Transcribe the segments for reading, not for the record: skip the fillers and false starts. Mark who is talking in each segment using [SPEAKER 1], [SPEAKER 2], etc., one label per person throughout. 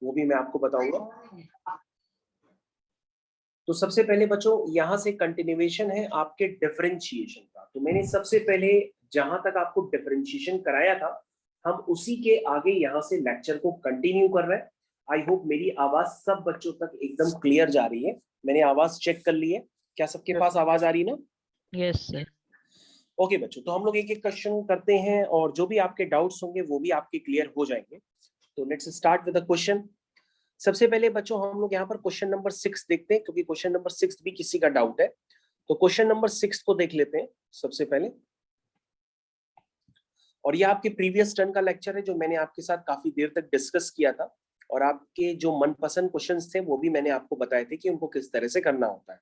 [SPEAKER 1] वो भी मैं आपको बताऊंगा। तो सबसे पहले बच्चों यहाँ से कंटिन्यूएशन है आपके डिफरेंशिएशन का। तो मैंने सबसे पहले जहां तक आपको डिफरेंशिएशन कराया था हम उसी के आगे यहाँ से लेक्चर को कंटिन्यू कर रहे हैं। आई होप मेरी आवाज सब बच्चों तक एकदम क्लियर जा रही है। मैंने आवाज चेक कर ली है, क्या सबके पास आवाज आ रही है ना?
[SPEAKER 2] Yes sir.
[SPEAKER 1] ओके बच्चों, तो हम लोग एक एक क्वेश्चन करते हैं और जो भी आपके डाउट्स होंगे वो भी आपके क्लियर हो जाएंगे। तो let's start with the question. सबसे पहले बच्चों हम लोग यहाँ पर क्वेश्चन नंबर 6 देखते हैं, क्योंकि क्वेश्चन नंबर 6 भी किसी का डाउट है। तो क्वेश्चन नंबर 6 को देख लेते हैं सबसे पहले। और ये आपके प्रीवियस टर्न का लेक्चर है जो मैंने आपके साथ काफी देर तक डिस्कस किया था, और आपके जो मनपसंद क्वेश्चंस थे वो भी मैंने आपको बताए थे कि उनको किस तरह से करना होता है।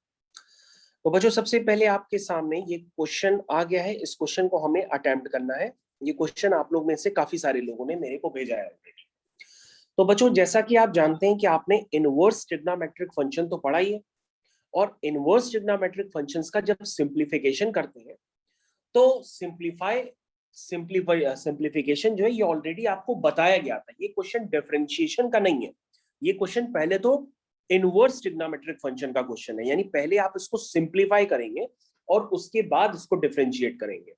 [SPEAKER 1] तो बच्चों सबसे पहले आपके सामने ये क्वेश्चन आ गया है, इस क्वेश्चन को हमें अटेम्प्ट करना है। ये क्वेश्चन आप लोग में से काफी सारे लोगों ने मेरे को भेजा है। तो बच्चों जैसा कि आप जानते हैं कि आपने इनवर्स ट्रिग्नोमेट्रिक फंक्शन तो पढ़ा ही है, और इनवर्स ट्रिग्नोमेट्रिक फंक्शंस का जब सिंप्लीफिकेशन करते हैं तो सिंप्लीफिकेशन जो है ये ऑलरेडी आपको बताया गया था। ये क्वेश्चन डिफरेंशिएशन का नहीं है, ये क्वेश्चन पहले तो इनवर्स ट्रिग्नोमेट्रिक फंक्शन का क्वेश्चन है, यानी पहले आप इसको सिंप्लीफाई करेंगे और उसके बाद इसको डिफरेंशिएट करेंगे।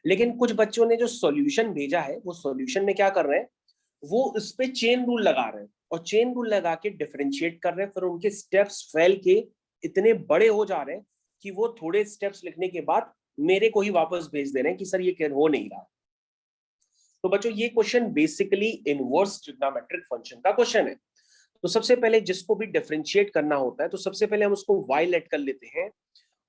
[SPEAKER 1] लेकिन कुछ बच्चों ने जो सॉल्यूशन भेजा है वो सॉल्यूशन में क्या कर रहे हैं, वो इस पे चेन रूल लगा रहे हैं और चेन रूल लगा के डिफरेंशिएट कर रहे हैं। फिर उनके स्टेप्स फैल के इतने बड़े हो जा रहे हैं कि वो थोड़े स्टेप्स लिखने के बाद मेरे को ही वापस भेज दे रहे हैं कि सर ये हो नहीं रहा। तो बच्चों ये question basically inverse trigonometric function का क्वेश्चन है। तो सबसे पहले जिसको भी डिफरेंशिएट करना होता है तो सबसे पहले हम उसको y लेट कर लेते हैं,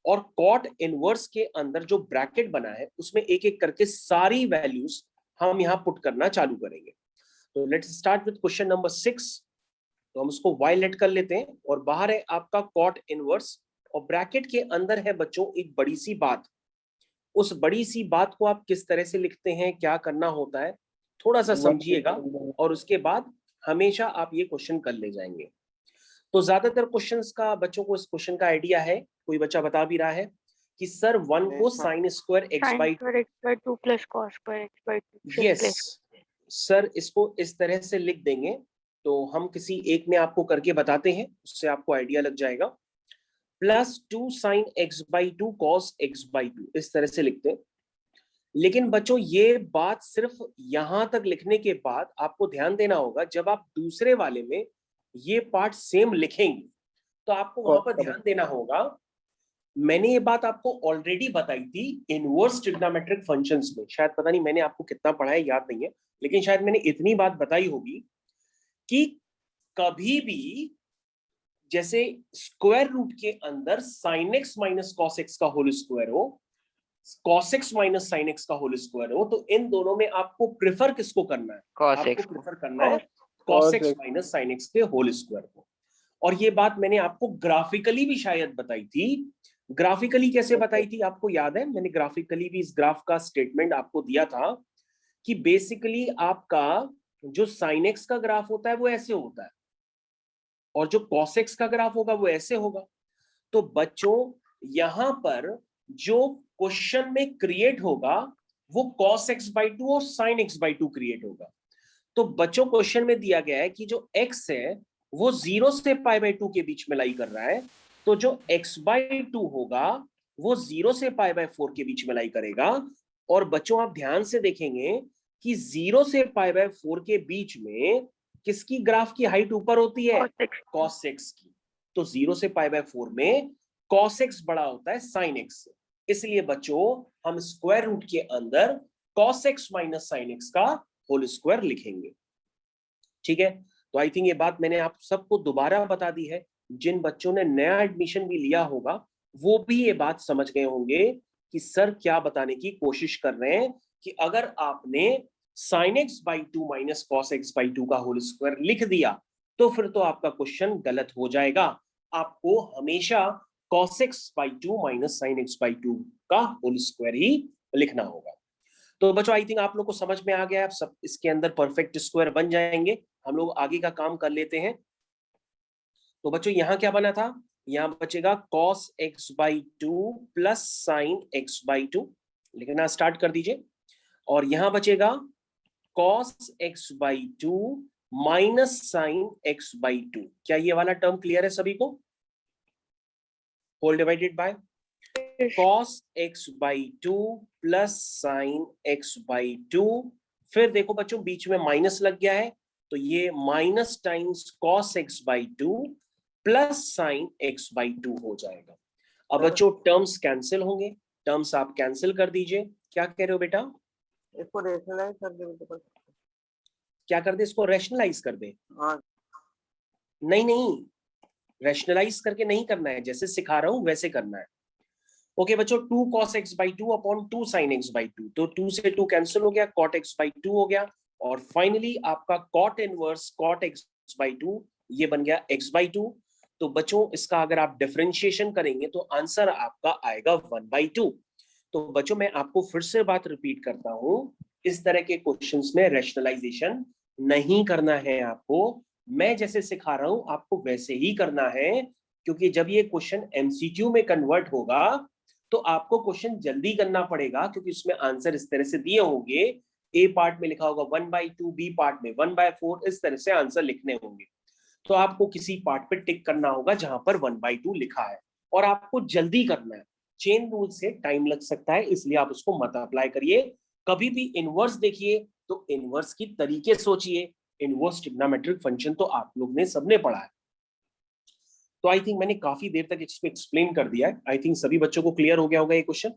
[SPEAKER 1] और कॉट इनवर्स के अंदर जो ब्रैकेट बना है उसमें एक एक करके सारी वैल्यूज हम यहाँ पुट करना चालू करेंगे। तो let's start with question number 6। तो हम उसको y लेट कर लेते हैं और बाहर है आपका कॉट इनवर्स, और ब्रैकेट के अंदर है बच्चों एक बड़ी सी बात। उस बड़ी सी बात को आप किस तरह से लिखते हैं, क्या करना होता है, थोड़ा सा समझिएगा, और उसके बाद हमेशा आप ये क्वेश्चन कर ले जाएंगे। तो ज्यादातर क्वेश्चंस का बच्चों को इस क्वेश्चन का आइडिया है, कोई बच्चा बता भी रहा है कि सर 1 को sine square x by
[SPEAKER 3] two plus cos square x by to.
[SPEAKER 1] Yes sir, इसको इस तरह से लिख देंगे। तो हम किसी एक में आपको करके बताते हैं, उससे आपको आइडिया लग जाएगा। Plus 2 sign x by to cos x by to, इस तरह से लिखते हैं। लेकिन बच्चों ये बात सिर्फ यहां तक लिखने के बाद आपको ध्यान देना होगा, जब आप दूसरे वाले में ये पार्ट सेम लिखेंगे तो आपको वहां पर ध्यान देना होगा। मैंने ये बात आपको ऑलरेडी बताई थी इनवर्स ट्रिग्नोमेट्रिक फंक्शंस में, शायद पता नहीं मैंने आपको कितना पढ़ा है याद नहीं है, लेकिन शायद मैंने इतनी बात बताई होगी कि कभी भी जैसे स्क्वायर रूट के अंदर sine x minus cos x का होल स्क्वायर हो, cos x minus sine x का होल स्क्वायर हो, तो इन दोनों में आपको प्रेफर किसको करना है? आपको प्रेफर करना है cos x minus sine x के होल स्क्वायर को। और ये बात मैंने आपको ग्राफिकली भी शायद बताई थी। ग्राफिकली कैसे बताई थी आपको याद है? मैंने ग्राफिकली भी इस ग्राफ का स्टेटमेंट आपको दिया था कि बेसिकली आपका जो साइन एक्स का ग्राफ होता है वो ऐसे होता है, और जो cos x का ग्राफ होगा वो ऐसे होगा। तो बच्चों यहां पर जो क्वेश्चन में क्रिएट होगा वो cos x बाई टू और sin x by to create होगा। तो बच्चों क्वेश्चन में दिया गया है कि जो x है वो 0 से पाई बाई टू के बीच में लाई कर रहा है, तो जो x बाई टू होगा वो 0 से पाई बाई 4 के बीच में लाई करेगा। और बच्चों आप ध्यान से देखेंगे कि 0 से पाई बाई 4 के बीच में किसकी ग्राफ की हाइट ऊपर होती है? cos x की। तो 0 से पाई बाई 4 में cos x बड़ा होता है sin x से, इसलिए बच्चों हम स्क्वायर रूट के अंदर cos x minus sin x का होल स्क्वायर लिखेंगे। ठीक है, तो आई थिंक ये बात मैंने आप सबको दोबारा बता दी है। जिन बच्चों ने नया एडमिशन भी लिया होगा वो भी ये बात समझ गए होंगे कि सर क्या बताने की कोशिश कर रहे हैं, कि अगर आपने sin x by two minus cos x by to का होल स्क्वायर लिख दिया तो फिर तो आपका क्वेश्चन गलत हो जाएगा। आपको हमेशा cos x by two minus sin x by to का होल स्क्वायर ही लिखना होगा। तो बच्चों आई थिंक आप लोग को समझ में आ गया, आप सब इसके अंदर परफेक्ट स्क्वायर बन जाएंगे। हम लोग आगे का काम कर लेते हैं। तो बच्चों यहां क्या बना था? यहां बचेगा cos x by two plus sine x by two, लिखना स्टार्ट कर दीजिए। और यहां बचेगा cos x by two minus sine x by two. क्या ये वाला टर्म क्लियर है सभी को? Whole divided by cos x by two plus sine x by two. फिर देखो बच्चों बीच में माइनस लग गया है, तो ये minus times cos x by two plus sine x by to हो जाएगा। अब बच्चों टर्म्स कैंसिल होंगे, टर्म्स आप कैंसिल कर दीजिए। क्या कह रहे हो बेटा?
[SPEAKER 2] इसको रेशनलाइज कर दे।
[SPEAKER 1] क्या कर दे? इसको रैशनलाइज कर दे?
[SPEAKER 2] हाँ
[SPEAKER 1] नहीं नहीं, रैशनलाइज करके नहीं करना है, जैसे सिखा रहा हूं वैसे करना है। ओके बच्चों, 2 cos x by two upon 2 sin x by to, तो 2 से 2 कैंसिल हो गया, cot x बाई टू हो गया, और फाइनली आपका cot inverse cot x by to ये बन गया x बाई टू। तो बच्चों इसका अगर आप डिफरेंशिएशन करेंगे तो आंसर आपका आएगा 1 बाई टू। तो बच्चों मैं आपको फिर से बात रिपीट करता हूं, इस तरह के क्वेश्चंस में रैशनलाइजेशन नहीं करना है आपको। मैं जैसे सिखा रहा हूं आपको वैसे ही करना है, क्योंकि जब ये क्वेश्चन एमसीक्यू में कन्वर्ट होगा तो आपको क्वेश्चन जल्दी करना पड़ेगा, क्योंकि उसमें आंसर इस तरह से दिए होंगे। ए पार्ट में लिखा होगा 1 बाई टू, बी पार्ट में 1 बाई फोर, इस तरह से आंसर लिखने होंगे। तो आपको किसी पार्ट पे टिक करना होगा जहां पर 1 बाई टू लिखा है, और आपको जल्दी करना है। चेन रूल से टाइम लग सकता है, इसलिए आप उसको मत अप्लाई करिए। कभी भी इनवर्स देखिए तो इनवर्स की तरीके सोचिए। इनवर्स ट्रिग्नोमेट्रिक फंक्शन तो आप लोग ने सबने पढ़ा है। तो आई थिंक मैंने काफी देर तक इसको एक्सप्लेन कर दिया है। आई थिंक सभी बच्चों को क्लियर हो गया होगा ये क्वेश्चन।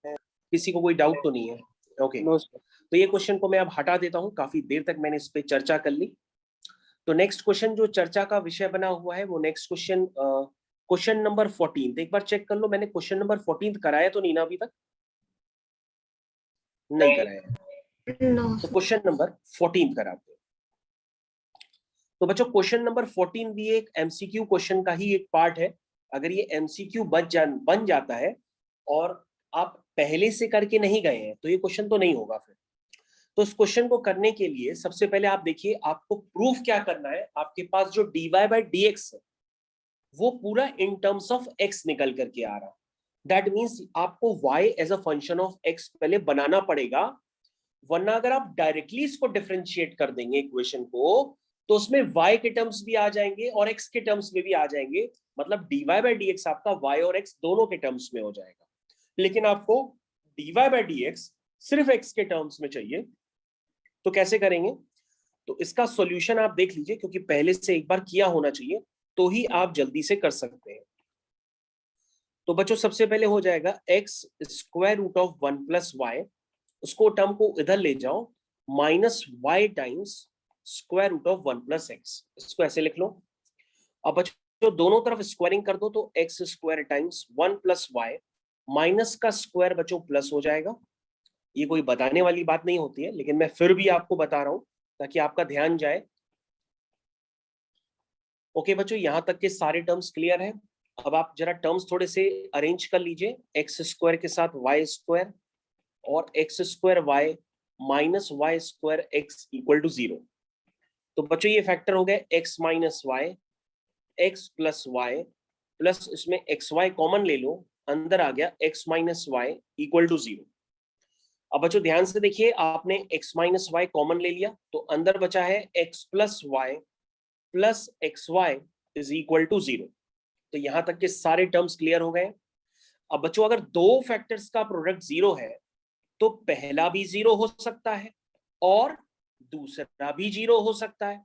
[SPEAKER 1] किसी को कोई डाउट तो नहीं है? ओके तो ये क्वेश्चन को मैं अब हटा देता हूं, काफी देर तक मैंने इस पे चर्चा कर ली। तो नेक्स्ट क्वेश्चन जो चर्चा का विषय बना हुआ है वो नेक्स्ट क्वेश्चन, क्वेश्चन नंबर 14। एक बार चेक कर लो, मैंने क्वेश्चन नंबर 14 कराया तो नहीं ना अभी तक? नहीं कराया, तो क्वेश्चन नंबर 14 कराते हैं। तो बच्चों क्वेश्चन नंबर 14 भी एक एमसीक्यू क्वेश्चन का ही एक पार्ट है। अगर ये एमसीक्यू बन जाता है और आप पहले से करके नहीं गए हैं तो ये क्वेश्चन तो नहीं होगा फिर। तो इस क्वेश्चन को करने के लिए सबसे पहले आप देखिए आपको प्रूफ क्या करना है। आपके पास जो dy बाई dx है वो पूरा इन टर्म्स ऑफ x निकल करके आ रहा। दैट मीन्स आपको y as a function of x पहले बनाना पड़ेगा, वरना अगर आप डायरेक्टली इसको डिफरेंशिएट कर देंगे इक्वेशन को तो उसमें y के टर्म्स भी आ जाएंगे और x के टर्म्स में भी आ जाएंगे। मतलब dy बाई dx आपका y और x दोनों के टर्म्स में हो जाएगा। लेकिन आपको dy बाई dx सिर्फ x के टर्म्स में चाहिए, तो कैसे करेंगे? तो इसका सॉल्यूशन आप देख लीजिए, क्योंकि पहले से एक बार किया होना चाहिए तो ही आप जल्दी से कर सकते हैं। तो बच्चों सबसे पहले हो जाएगा x square root of 1 plus y, उसको टर्म को इधर ले जाओ, minus y times square root of 1 plus x, इसको ऐसे लिख लो। अब बच्चों दोनों तरफ स्क्वायरिंग कर दो, तो x square times 1 plus y, minus का स्क्वायर बच्चों प्लस हो जाएगा। ये कोई बताने वाली बात नहीं होती है, लेकिन मैं फिर भी आपको बता रहा हूं ताकि आपका ध्यान जाए। ओके बच्चों, यहां तक के सारे टर्म्स क्लियर है। अब आप जरा टर्म्स थोड़े से अरेंज कर लीजिए, एक्स स्क्वायर के साथ वाई स्क्वायर और x square y minus y square x equal to 0। तो बच्चों ये फैक्टर हो गए x minus y, x plus y, plus इसमें एक्स वाई कॉमन ले लो, अंदर आ गया x minus y equal to 0। अब बच्चों ध्यान से देखिए, आपने x माइनस वाई कॉमन ले लिया तो अंदर बचा है x plus y plus x y is equal to 0। तो यहां तक के सारे टर्म्स क्लियर हो गए। अब बच्चों अगर दो फैक्टर्स का प्रोडक्ट 0 है तो पहला भी 0 हो सकता है और दूसरा भी 0 हो सकता है।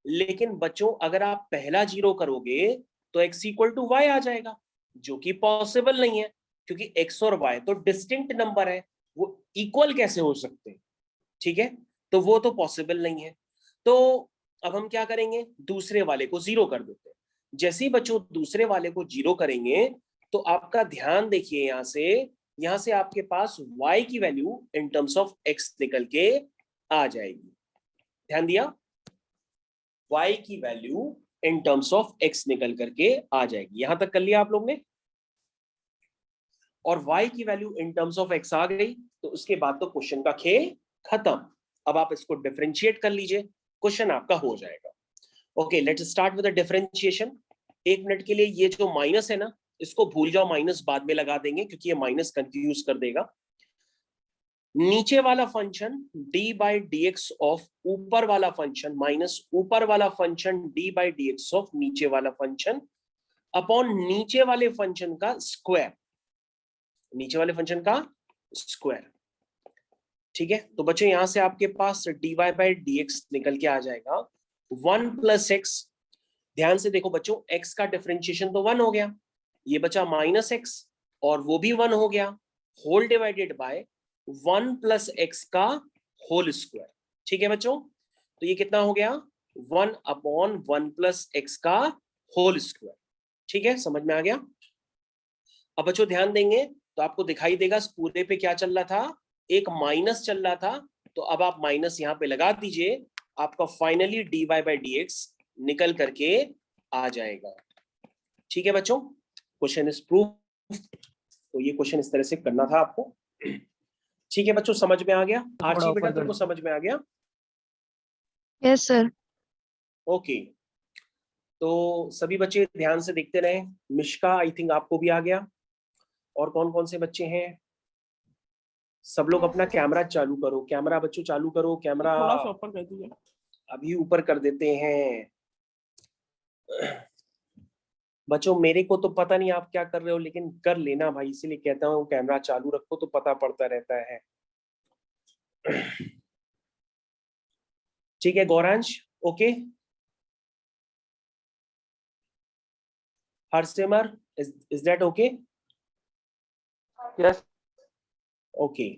[SPEAKER 1] लेकिन बच्चों अगर आप पहला 0 करोगे तो x इक्वल टू वाई आ जाएगा, जो कि पॉसिबल नहीं है, क्योंकि x और y तो डिस्टिंक्ट नंबर है, वो इक्वल कैसे हो सकते हैं? ठीक है, तो वो तो पॉसिबल नहीं है। तो अब हम क्या करेंगे, दूसरे वाले को 0 कर देते हैं। जैसे ही बच्चों दूसरे वाले को 0 करेंगे तो आपका ध्यान देखिए, यहां से आपके पास y की value in terms of x निकल के आ जाएगी। ध्यान दिया, y की value in terms of x निकल करके आ जाएगी। यहां तक कर लिया आप लोग ने, और y की value in terms of x आ गई तो उसके बाद तो क्वेश्चन का खेल खत्म। अब आप इसको डिफरेंशिएट कर लीजिए, क्वेश्चन आपका हो जाएगा। Okay let's start with the differentiation. एक मिनट के लिए ये जो माइनस है ना, इसको भूल जाओ, माइनस बाद में लगा देंगे क्योंकि ये माइनस कंफ्यूज कर देगा। नीचे वाला function D by d x of ऊपर वाला फंक्शन माइनस ऊपर वाला function D by d x of नीचे वाला फंक्शन अपॉन नीचे वाले फंक्शन का स्क्वायर, नीचे वाले फंक्शन का स्क्वायर। ठीक है, तो बच्चों यहां से आपके पास d y by d x निकल के आ जाएगा 1 प्लस एक्स। ध्यान से देखो बच्चों, x का डिफरेंशिएशन तो 1 हो गया, ये बचा माइनस एक्स और वो भी 1 हो गया, whole divided by 1 plus x का होल स्क्वायर। ठीक है बच्चों, तो ये कितना हो गया 1 अपॉन 1 प्लस एक्स का होल स्क्वायर। ठीक है, समझ में आ गया। अब बच्चों ध्यान देंगे तो आपको दिखाई देगा इस पूरे पे क्या चल रहा था, एक माइनस चल रहा था, तो अब आप माइनस यहाँ पे लगा दीजिए, आपका finally d y by d x निकल करके आ जाएगा। ठीक है बच्चों, क्वेश्चन इज प्रूफ। तो ये क्वेश्चन इस तरह से करना था आपको। ठीक है बच्चों, समझ में आ गया? आर्ची बेटा तुमको समझ में आ गया?
[SPEAKER 3] Yes sir.
[SPEAKER 1] ओके, तो सभी बच्चे ध्यान से देखते रहे। मिश्का आई थिंक आपको भी आ गया। और कौन कौन से बच्चे हैं? सब लोग अपना कैमरा चालू करो, कैमरा बच्चों चालू करो, कैमरा
[SPEAKER 2] थोड़ा सा ऊपर कर दीजिए।
[SPEAKER 1] अभी ऊपर कर देते हैं। बच्चों मेरे को तो पता नहीं आप क्या कर रहे हो, लेकिन कर लेना भाई, इसीलिए कहता हूँ कैमरा चालू रखो तो पता पड़ता रहता है। ठीक है Gauransh, okay. Harsimar, is that okay?
[SPEAKER 2] Yes.
[SPEAKER 1] Okay,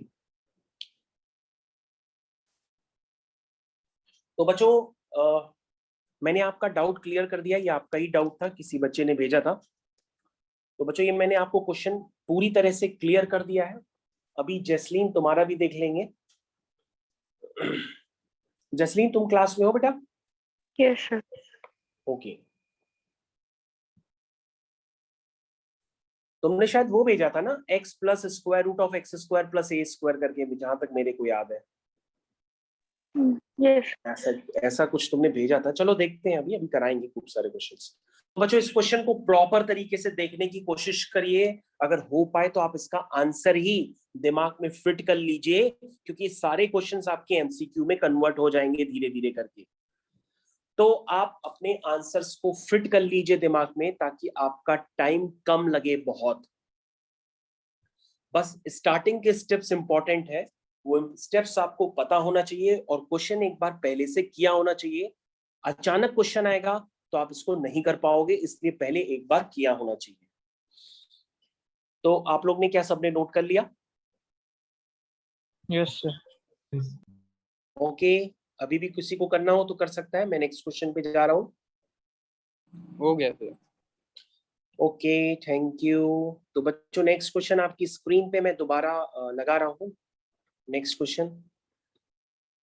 [SPEAKER 1] तो बच्चों मैंने आपका डाउट क्लियर कर दिया, ये आपका ही डाउट था, किसी बच्चे ने भेजा था। तो बच्चों ये मैंने आपको क्वेश्चन पूरी तरह से क्लियर कर दिया है। अभी जैस्लीन तुम्हारा भी देख लेंगे। जैस्लीन तुम क्लास में हो बेटा?
[SPEAKER 3] Yes sir.
[SPEAKER 1] ओके, तुमने शायद वो भेजा था ना, x plus square root of x square plus a square करके, जहां तक मेरे को याद है।
[SPEAKER 3] यस।
[SPEAKER 1] ऐसा कुछ तुमने भेजा था। चलो देखते हैं, अभी अभी कराएंगे खूब सारे क्वेश्चंस। बच्चों इस क्वेश्चन को प्रॉपर तरीके से देखने की कोशिश करिए, अगर हो पाए तो आप इसका आंसर ही दिमाग में फिट कर लीजिए, क्योंकि सारे क्वेश्चंस आपके एमसीक्यू में कन्वर्ट हो जाएंगे धीरे धीरे करके। तो आप अपने आंसर्स को फिट कर लीजिए दिमाग में, ताकि आपका टाइम कम लगे बहुत। बस स्टार्टिंग के स्टेप्स इंपॉर्टेंट है, वो स्टेप्स आपको पता होना चाहिए और क्वेश्चन एक बार पहले से किया होना चाहिए। अचानक क्वेश्चन आएगा तो आप इसको नहीं कर पाओगे, इसलिए पहले एक बार किया होना चाहिए। तो आप लोग ने क्या सबने नोट कर लिया?
[SPEAKER 2] Yes sir.
[SPEAKER 1] ओके, अभी भी किसी को करना हो तो कर सकता है। मैं नेक्स्ट क्वेश्चन पे जा रहा हूँ।
[SPEAKER 2] हो गया सर।
[SPEAKER 1] Okay, thank you. तो बच्चों नेक्स्ट क्वेश्चन आपकी स्क्रीन पे मैं दोबारा लगा रहा हूँ। नेक्स्ट क्वेश्चन,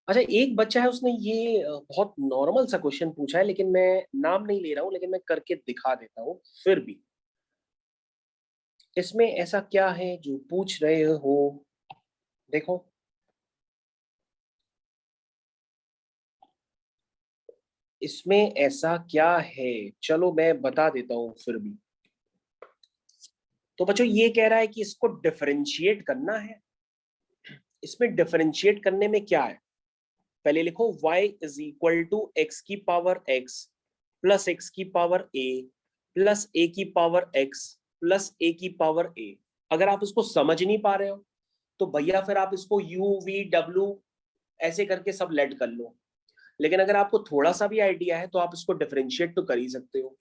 [SPEAKER 1] अच्छा एक बच्चा है उसने ये बहुत नॉर्मल सा क्वेश्चन पूछा है, लेकिन मैं नाम नहीं ले रहा हूँ, लेकिन मैं करके दिखा देता हूँ फिर भी। इसमें ऐसा क्या है जो पूछ रहे हो? देखो, इसमें ऐसा क्या है, चलो मैं बता देता हूँ फिर भी। तो बच्चों ये कह रहा है कि इसको डिफरेंशिएट करना है। इसमें डिफरेंशिएट करने में क्या है, पहले लिखो y is equal to x की पावर x प्लस एक्स की पावर a प्लस a की पावर x प्लस a की पावर a। अगर आप इसको समझ नहीं पा रहे हो तो भैया फिर आप इसको u v w ऐसे करके सब लेट कर लो, लेकिन अगर आपको थोड़ा सा भी आइडिया है तो आप इसको डिफरेंशिएट तो कर ही सकते हो।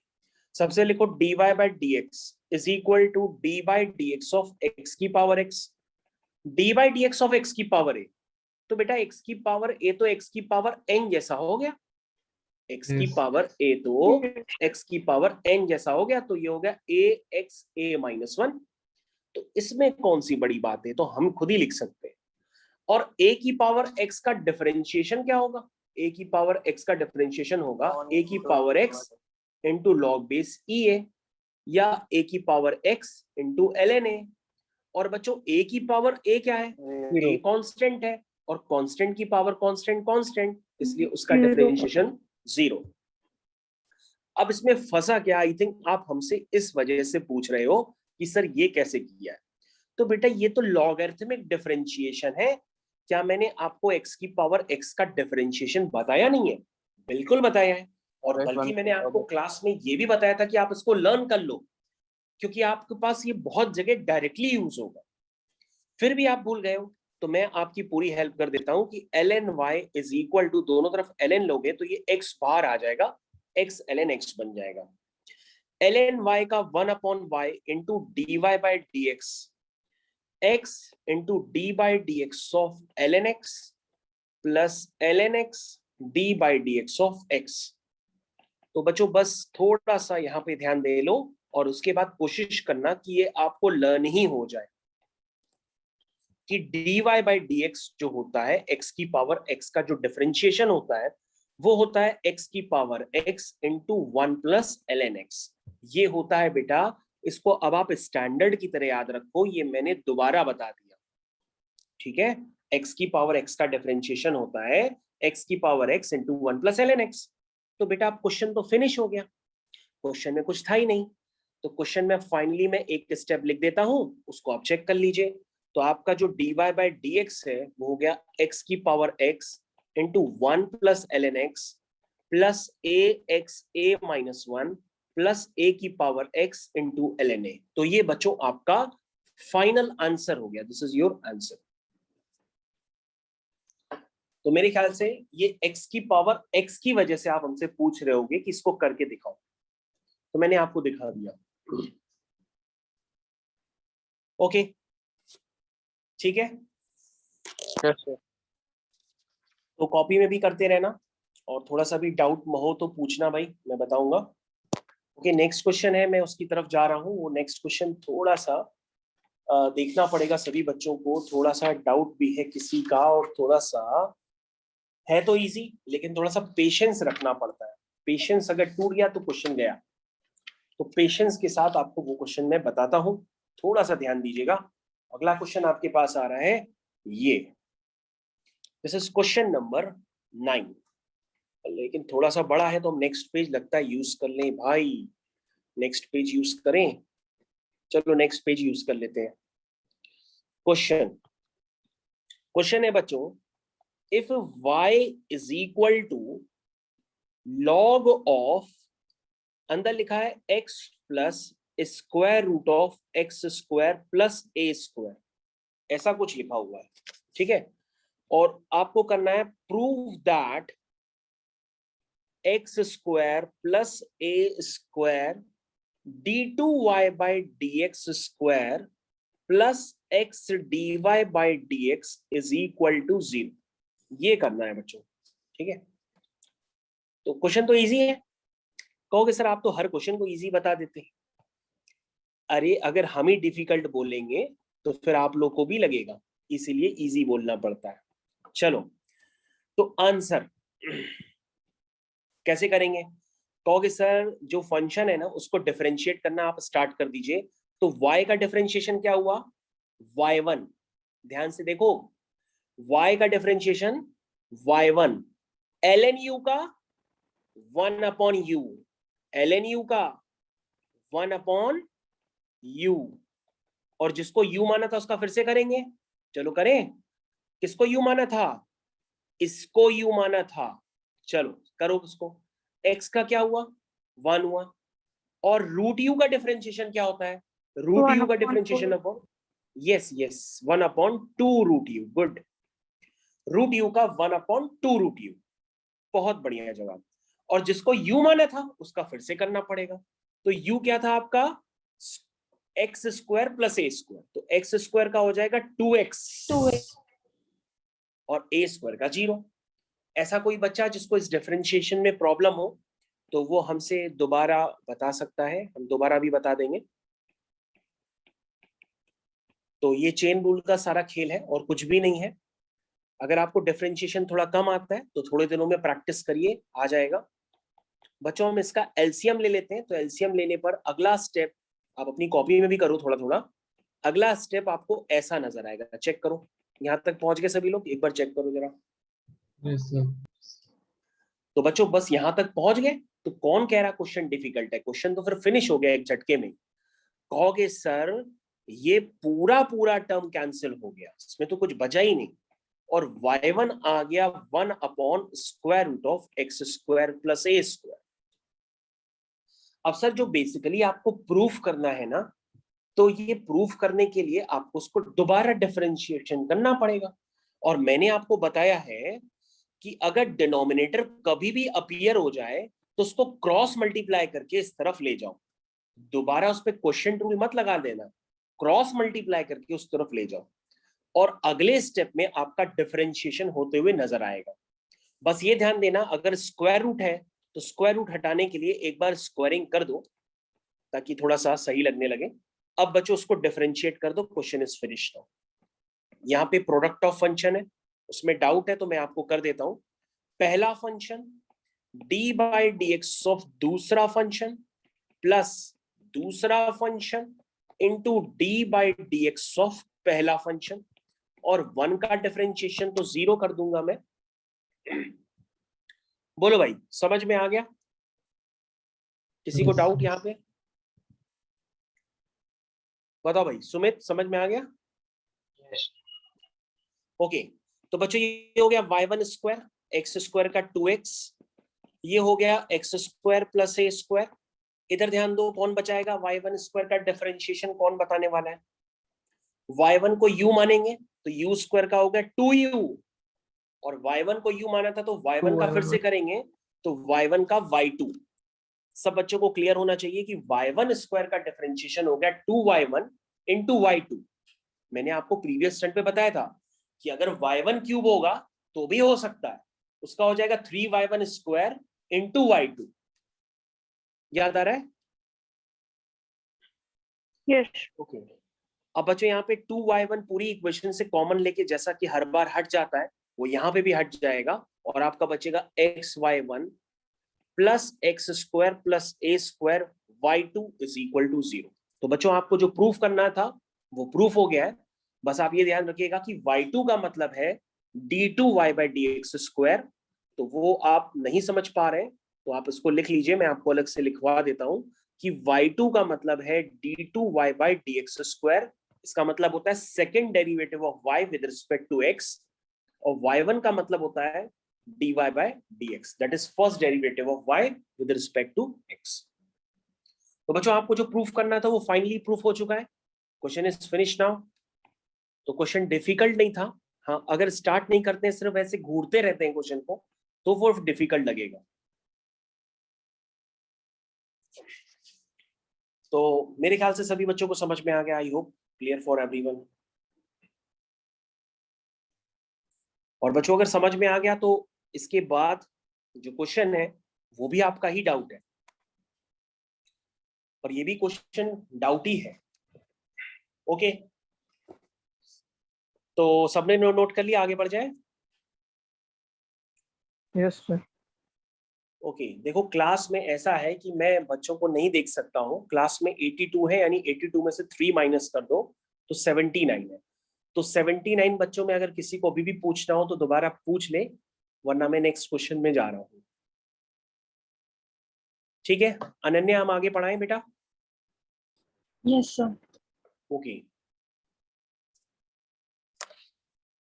[SPEAKER 1] सबसे लिखो dy by d x is equal to d by d x of x की power x, d by d x of x की पावर a। तो बेटा x की पावर a तो x की पावर n जैसा हो गया, x की पावर a तो x की पावर n जैसा हो गया, तो ये हो गया ax a माइनस 1। तो इसमें कौन सी बड़ी बात है, तो हम खुद ही लिख सकते हैं। और a की पावर x का डिफरेंशिएशन क्या होगा? a की पावर x का डिफरेंशिएशन होगा a की power x into log base EA, या a की power x into ln a। और बच्चों a की पावर a क्या है? a कांस्टेंट है, और कांस्टेंट की पावर कांस्टेंट कांस्टेंट, इसलिए उसका डिफरेंशिएशन 0। अब इसमें फंसा क्या, आई थिंक आप हमसे इस वजह से पूछ रहे हो कि सर ये कैसे किया है। तो बेटा ये तो लॉगरिथमिक डिफरेंशिएशन है, क्या मैंने आपको x की पावर x का डिफरेंशिएशन बताया नहीं है? बिल्कुल बताया है, और
[SPEAKER 2] Yes,
[SPEAKER 1] बल्कि
[SPEAKER 2] one
[SPEAKER 1] मैंने
[SPEAKER 2] point
[SPEAKER 1] आपको
[SPEAKER 2] और
[SPEAKER 1] क्लास में ये भी बताया था कि आप इसको लर्न कर लो, क्योंकि आपके पास ये बहुत जगह डायरेक्टली यूज होगा। फिर भी आप भूल गए हो, तो मैं आपकी पूरी हेल्प कर देता हूं कि ln y is equal to, दोनों तरफ ln लोगे तो ये x बाहर आ जाएगा, x ln x बन जाएगा। ln y का 1 upon y into d y by d x, x into d by d x of ln x plus ln x d by d x of x। तो बच्चों बस थोड़ा सा यहाँ पे ध्यान दे लो, और उसके बाद कोशिश करना कि ये आपको लर्न ही हो जाए कि dy बाई dx जो होता है x की पावर x का जो डिफरेंशिएशन होता है वो होता है x की power x into 1 plus ln x। ये होता है बेटा, इसको अब आप स्टैंडर्ड की तरह याद रखो, ये मैंने दोबारा बता दिया, ठीक है। x की पावर x का डिफरेंशिएशन होता है x की power x into 1 plus ln x। तो बेटा आप क्वेश्चन तो फिनिश हो गया, क्वेश्चन में कुछ था ही नहीं। तो क्वेश्चन में फाइनली मैं एक स्टेप लिख देता हूं, उसको आप चेक कर लीजिए। तो आपका जो dy बाई डी एक्स है वो हो गया x की power x into 1 plus ln x plus a x a minus 1 plus a की power x into ln a। तो ये बच्चों आपका फाइनल आंसर हो गया, दिस इज योर आंसर। तो मेरे ख्याल से ये x की पावर x की वजह से आप हमसे पूछ रहे होगे कि इसको करके दिखाओ, तो मैंने आपको दिखा दिया। ओके, ठीक है।
[SPEAKER 2] Yes, sir.
[SPEAKER 1] तो कॉपी में भी करते रहना, और थोड़ा सा भी डाउट हो तो पूछना भाई, मैं बताऊंगा। ओके, नेक्स्ट क्वेश्चन है, मैं उसकी तरफ जा रहा हूँ। वो नेक्स्ट क्वेश्चन थोड़ा सा देखना पड़ेगा सभी बच्चों को, थोड़ा सा डाउट भी है किसी का, और थोड़ा सा है तो इजी, लेकिन थोड़ा सा पेशेंस रखना पड़ता है। पेशेंस अगर टूट गया तो क्वेश्चन गया, तो पेशेंस के साथ आपको वो क्वेश्चन मैं बताता हूं, थोड़ा सा ध्यान दीजिएगा। अगला क्वेश्चन आपके पास आ रहा है ये, दिस इज क्वेश्चन नंबर 9, लेकिन थोड़ा सा बड़ा है तो हम नेक्स्ट पेज लगता है यूज कर लें भाई, नेक्स्ट पेज यूज करें। चलो नेक्स्ट पेज यूज कर लेते हैं। क्वेश्चन है बच्चों, if y is equal to log of, अंदर लिखा है x plus square root of x square plus a square, ऐसा कुछ लिखा हुआ है, ठीक है। और आपको करना है prove that x square plus a square d two y by d x square plus x d y by d x is equal to 0। ये करना है बच्चों, ठीक है। तो क्वेश्चन तो इजी है। कहोगे सर आप तो हर क्वेश्चन को इजी बता देते हैं। अरे अगर हम ही डिफिकल्ट बोलेंगे तो फिर आप लोग को भी लगेगा, इसीलिए इजी बोलना पड़ता है। चलो, तो आंसर कैसे करेंगे? कहोगे सर जो फंक्शन है ना उसको डिफरेंशिएट करना आप स्टार्ट कर दीजिए। तो y का डिफरेंशिएशन क्या हुआ? y1। ध्यान से देखो, y का डिफरेंशिएशन y1, ln u का 1 अपॉन u, ln u का 1 अपॉन u, और जिसको u माना था उसका फिर से करेंगे। चलो करें, किसको u माना था? इसको u माना था। चलो करो उसको। x का क्या हुआ? 1 हुआ। और रूट u का डिफरेंशिएशन क्या होता है? रूट u का differentiation upon, yes yes, 1 upon 2 root u। Good, root u का 1 अपॉन 2 रूट u। बहुत बढ़िया जवाब। और जिसको u माना था उसका फिर से करना पड़ेगा। तो u क्या था आपका? X square plus a square, तो एक्स स्क्वायर का हो जाएगा 2x और ए स्क्वायर का 0। ऐसा कोई बच्चा जिसको इस डिफरेंशिएशन में प्रॉब्लम हो तो वो हमसे दोबारा बता सकता है, हम दोबारा भी बता देंगे। तो ये चेन रूल का सारा खेल है और कुछ भी नहीं है। अगर आपको डिफरेंशिएशन थोड़ा कम आता है तो थोड़े दिनों में प्रैक्टिस करिए, आ जाएगा। बच्चों हम इसका एलसीएम ले लेते हैं। तो एलसीएम लेने पर अगला स्टेप, आप अपनी कॉपी में भी करो थोड़ा थोड़ा, अगला स्टेप आपको ऐसा नजर आएगा। चेक करो, यहां तक पहुंच गए सभी लोग? एक बार चेक करो जरा। तो बच्चों बस यहां तक पहुंच गए? तो कौन कह रहा क्वेश्चन डिफिकल्ट है? क्वेश्चन तो फिर फिनिश हो गया एक झटके में। कहोगे सर ये पूरा पूरा टर्म कैंसिल हो गया, इसमें तो कुछ बचा ही नहीं, और y1 आ गया 1/√x² प्लस a²। अब सर जो बेसिकली आपको प्रूफ करना है ना, तो ये प्रूफ करने के लिए आपको उसको दोबारा डिफरेंशिएशन करना पड़ेगा। और मैंने आपको बताया है कि अगर डिनोमिनेटर कभी भी अपीयर हो जाए तो उसको क्रॉस मल्टीप्लाई करके इस तरफ ले जाओ। दोबारा उस पर क्वेश्चन रूल मत लगा देना, क्रॉस मल्टीप्लाई करके उस तरफ ले जाओ और अगले स्टेप में आपका डिफरेंशिएशन होते हुए नजर आएगा। बस ये ध्यान देना, अगर स्क्वायर रूट है तो स्क्वायर रूट हटाने के लिए एक बार स्क्वायरिंग कर दो ताकि थोड़ा सा सही लगने लगे। अब बच्चों उसको डिफरेंशिएट कर दो, क्वेश्चन इज फिनिश्ड। यहाँ पे प्रोडक्ट ऑफ फंक्शन है, उसमें डाउट है तो मैं आपको कर देता हूं। पहला फंक्शन d/dx ऑफ दूसरा फंक्शन प्लस दूसरा फंक्शन इंटू d/dx ऑफ पहला फंक्शन, और 1 का डिफरेंशिएशन तो 0 कर दूंगा मैं। बोलो भाई, समझ में आ गया? किसी को डाउट यहाँ पे? बताओ भाई। सुमित, समझ में आ गया? ओके तो बच्चों ये हो गया y1² x² का 2x, ये हो गया x² प्लस a²। इधर ध्यान दो, कौन बचाएगा? y1² का डिफरेंशिएशन कौन बताने वाला है? y1 को u मानेंगे तो u² का हो गया 2u, और y1 को u माना था तो y1 का फिर से करेंगे तो y1 का y2। सब बच्चों को क्लियर होना चाहिए कि y1² का डिफरेंशिएशन हो गया 2y1 इंटू y2। मैंने आपको प्रीवियस स्टैंड पे बताया था कि अगर y1 क्यूब होगा तो भी हो सकता है, उसका हो जाएगा 3y1² इंटू y2। याद आ रहा है?
[SPEAKER 3] यस।
[SPEAKER 1] ओके अब बच्चों यहाँ पे 2y1 पूरी इक्वेशन से कॉमन लेके, जैसा कि हर बार हट जाता है वो यहाँ पे भी हट जाएगा और आपका बचेगा xy1 plus x² plus a² y2 is equal to 0। तो बच्चों आपको जो प्रूफ करना था वो प्रूफ हो गया है। बस आप ये ध्यान रखिएगा कि y2 का मतलब है d2y/dx²। तो वो आप नहीं समझ पा रहे तो आप इसको लिख लीजिए, मैं आपको अलग से लिखवा देता हूं कि y2 का मतलब है d2y/dx²। इसका मतलब होता है second derivative of y with respect to x, और y1 का मतलब होता है dy/dx, that is first derivative of y with respect to x। तो बच्चों आपको जो प्रूफ करना था वो फाइनली प्रूफ हो चुका है। Question is finish now. तो क्वेश्चन डिफिकल्ट नहीं था। हाँ, अगर स्टार्ट नहीं करते हैं, सिर्फ ऐसे घूरते रहते हैं क्वेश्चन को, तो वो डिफिकल्ट लगेगा। तो मेरे ख्याल से सभी बच्चों को समझ में आ गया। I hope clear for everyone. और बच्चों अगर समझ में आ गया तो इसके बाद जो क्वेश्चन है वो भी आपका ही डाउट है, और ये भी क्वेश्चन डाउट ही है। ओके तो सबने नोट कर लिया, आगे बढ़ जाए।
[SPEAKER 2] Yes sir.
[SPEAKER 1] ओके देखो, क्लास में ऐसा है कि मैं बच्चों को नहीं देख सकता हूँ। क्लास में 82 है, यानी 82 में से 3 माइनस कर दो तो 79 है। तो 79 बच्चों में अगर किसी को अभी भी पूछना हो तो दोबारा पूछ ले, वरना मैं नेक्स्ट क्वेश्चन में जा रहा हूँ। ठीक है अनन्या, हम आगे पढ़ाएं बेटा?
[SPEAKER 3] Yes sir.
[SPEAKER 1] ओके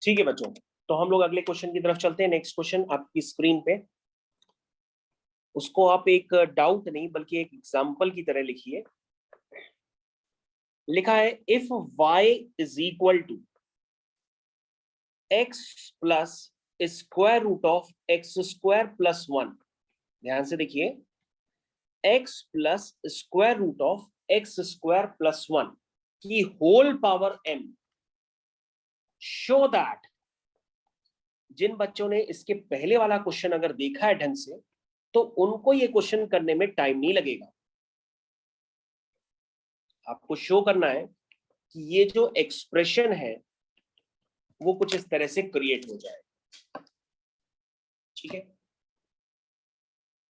[SPEAKER 1] ठीक है बच्चों, तो हम लोग अगले क्वेश्चन की तरफ चलते हैं। नेक्स्ट क्वेश्चन आपकी स्क्रीन पे, उसको आप एक डाउट नहीं बल्कि एक एग्जाम्पल की तरह लिखिए। लिखा है if y is equal to x plus square root of x² plus 1। ध्यान से देखिए, x plus square root of x² plus 1 की whole power m। Show that, जिन बच्चों ने इसके पहले वाला क्वेश्चन अगर देखा है ढंग से तो उनको ये क्वेश्चन करने में टाइम नहीं लगेगा। आपको शो करना है कि ये जो एक्सप्रेशन है वो कुछ इस तरह से क्रिएट हो जाए। ठीक है,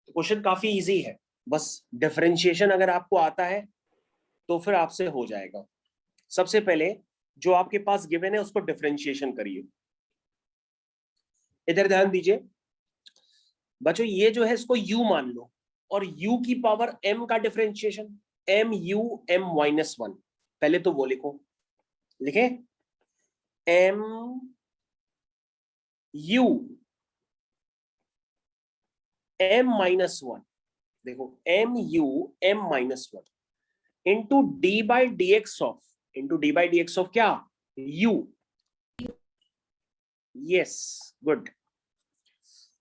[SPEAKER 1] क्वेश्चन काफी इजी है, बस डिफरेंशिएशन अगर आपको आता है तो फिर आपसे हो जाएगा। सबसे पहले जो आपके पास गिवन है उसको डिफरेंशिएशन करिए। इधर ध्यान दीजिए बच्चों, ये जो है इसको u मान लो, और u की पावर m का डिफरेंशिएशन mu m-1। पहले तो वो लिखो, लिखे m u m minus one, देखो m u m minus one into d by d x of, into d by d x of क्या, u। Yes, good.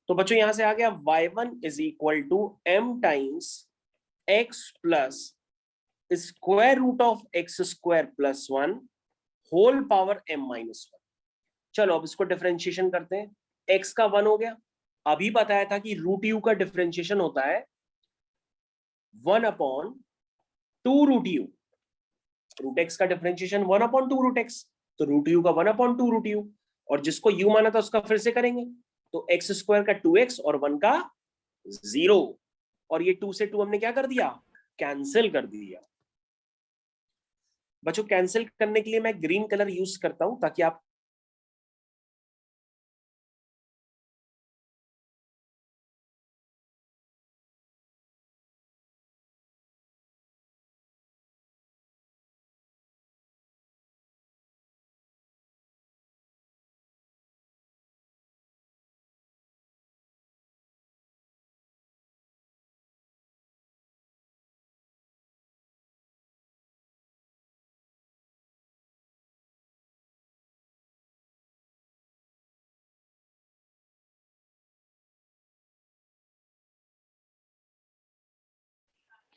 [SPEAKER 1] तो बच्चों यहां से आ गया y1 is equal to m times x plus square root of x square plus one whole power m minus one. चलो अब इसको डिफरेंशिएशन करते हैं। x का 1 हो गया, अभी बताया था कि रूट u का डिफरेंशिएशन होता है 1/2 रूट u। रूट x का डिफरेंशिएशन 1/2 रूट x, तो रूट u का 1/2 रूट u, और जिसको u माना था उसका फिर से करेंगे, तो x स्क्वायर का 2x और 1 का 0, और ये 2 से 2 हमने क्या कर दिया, कैंसिल कर दिया। बच्चों कैंसिल करने के लिए मैं ग्रीन कलर यूज करता हूं ताकि आप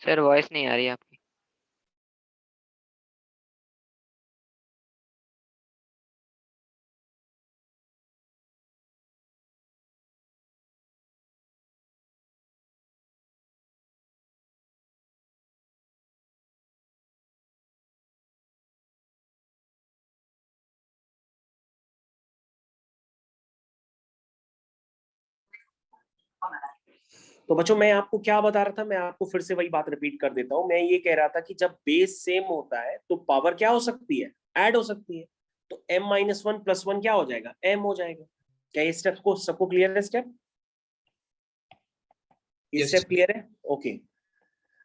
[SPEAKER 2] सर वॉइस नहीं आ रही आपकी।
[SPEAKER 1] तो बच्चों मैं आपको क्या बता रहा था, मैं आपको फिर से वही बात रिपीट कर देता हूं। मैं ये कह रहा था कि जब बेस सेम होता है तो पावर क्या हो सकती है, ऐड हो सकती है। तो m minus one plus one क्या हो जाएगा, m हो जाएगा। क्या ये स्टेप को सबको क्लियर है, स्टेप ये स्टेप क्लियर है? ओके।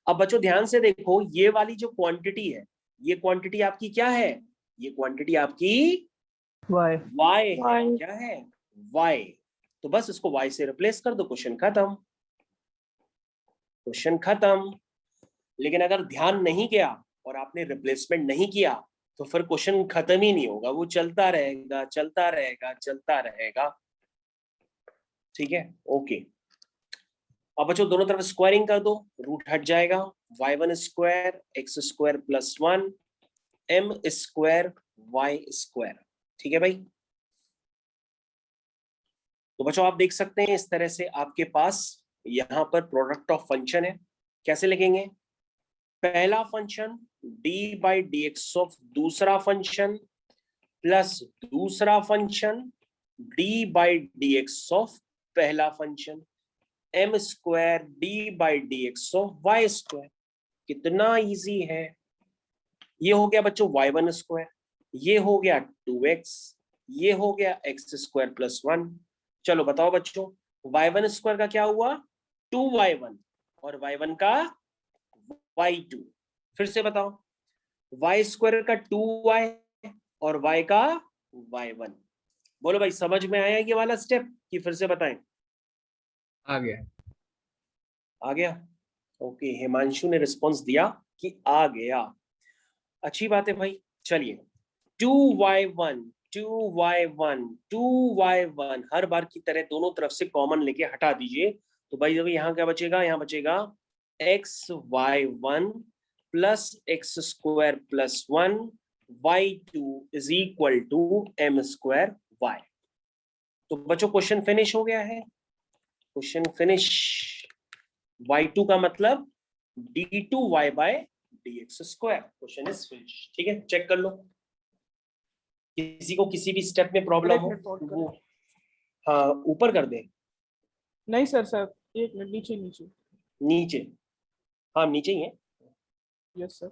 [SPEAKER 1] अब बच्चों ध्यान से देखो, ये वाली जो क्वांटिटी है, ये क्वांटिटी आपकी क्या है, ये क्वांटिटी आपकी
[SPEAKER 4] y
[SPEAKER 1] y है।
[SPEAKER 3] Y.
[SPEAKER 1] क्या है, y। तो बस इसको y से रिप्लेस कर दो, क्वेश्चन खत्म, क्वेश्चन खत्म। लेकिन अगर ध्यान नहीं किया और आपने रिप्लेसमेंट नहीं किया तो फिर क्वेश्चन खत्म ही नहीं होगा, वो चलता रहेगा चलता रहेगा चलता रहेगा। ठीक है, ओके। अब बच्चों दोनों तरफ स्क्वायरिंग कर दो, रूट हट जाएगा, y1 square x square plus 1 m square y square. ठीक है भाई। तो बच्चों आप देख सकते हैं इस तरह से आपके पास यहां पर प्रोडक्ट ऑफ फंक्शन है। कैसे लिखेंगे, पहला function d by d x of दूसरा फंक्शन प्लस दूसरा function d by d x of पहला function m square d by d x of y square. कितना इजी है। ये हो गया बच्चों y1 स्क्वायर, ये हो गया 2x, ये हो गया x स्क्वायर प्लस 1। चलो बताओ बच्चों, y1 स्क्वायर का क्या हुआ, 2y1, और y1 का y2। फिर से बताओ, y स्क्वायर का 2y और y का y1। बोलो भाई समझ में आया ये वाला स्टेप कि फिर से बताएं?
[SPEAKER 4] आ गया।
[SPEAKER 1] आ गया, ओके। हिमांशु ने रिस्पांस दिया कि आ गया, अच्छी बात है भाई। चलिए 2y1 2y1 2y1 हर बार की तरह दोनों तरफ से कॉमन लेके हटा दीजिए। तो भाई जब यहाँ क्या बचेगा, यहाँ बचेगा xy1 plus x square plus 1 y2 is equal to m square y। तो बच्चों क्वेश्चन फिनिश हो गया है, क्वेश्चन फिनिश। y2 का मतलब d2y by dx square, question is finish. ठीक है, चेक कर लो, किसी को किसी भी स्टेप में प्रॉब्लम हो वो हाँ ऊपर कर दे।
[SPEAKER 5] नहीं सर सर एक मिनट, नीचे नीचे।
[SPEAKER 1] नीचे, हाँ नीचे ही है।
[SPEAKER 5] Yes sir.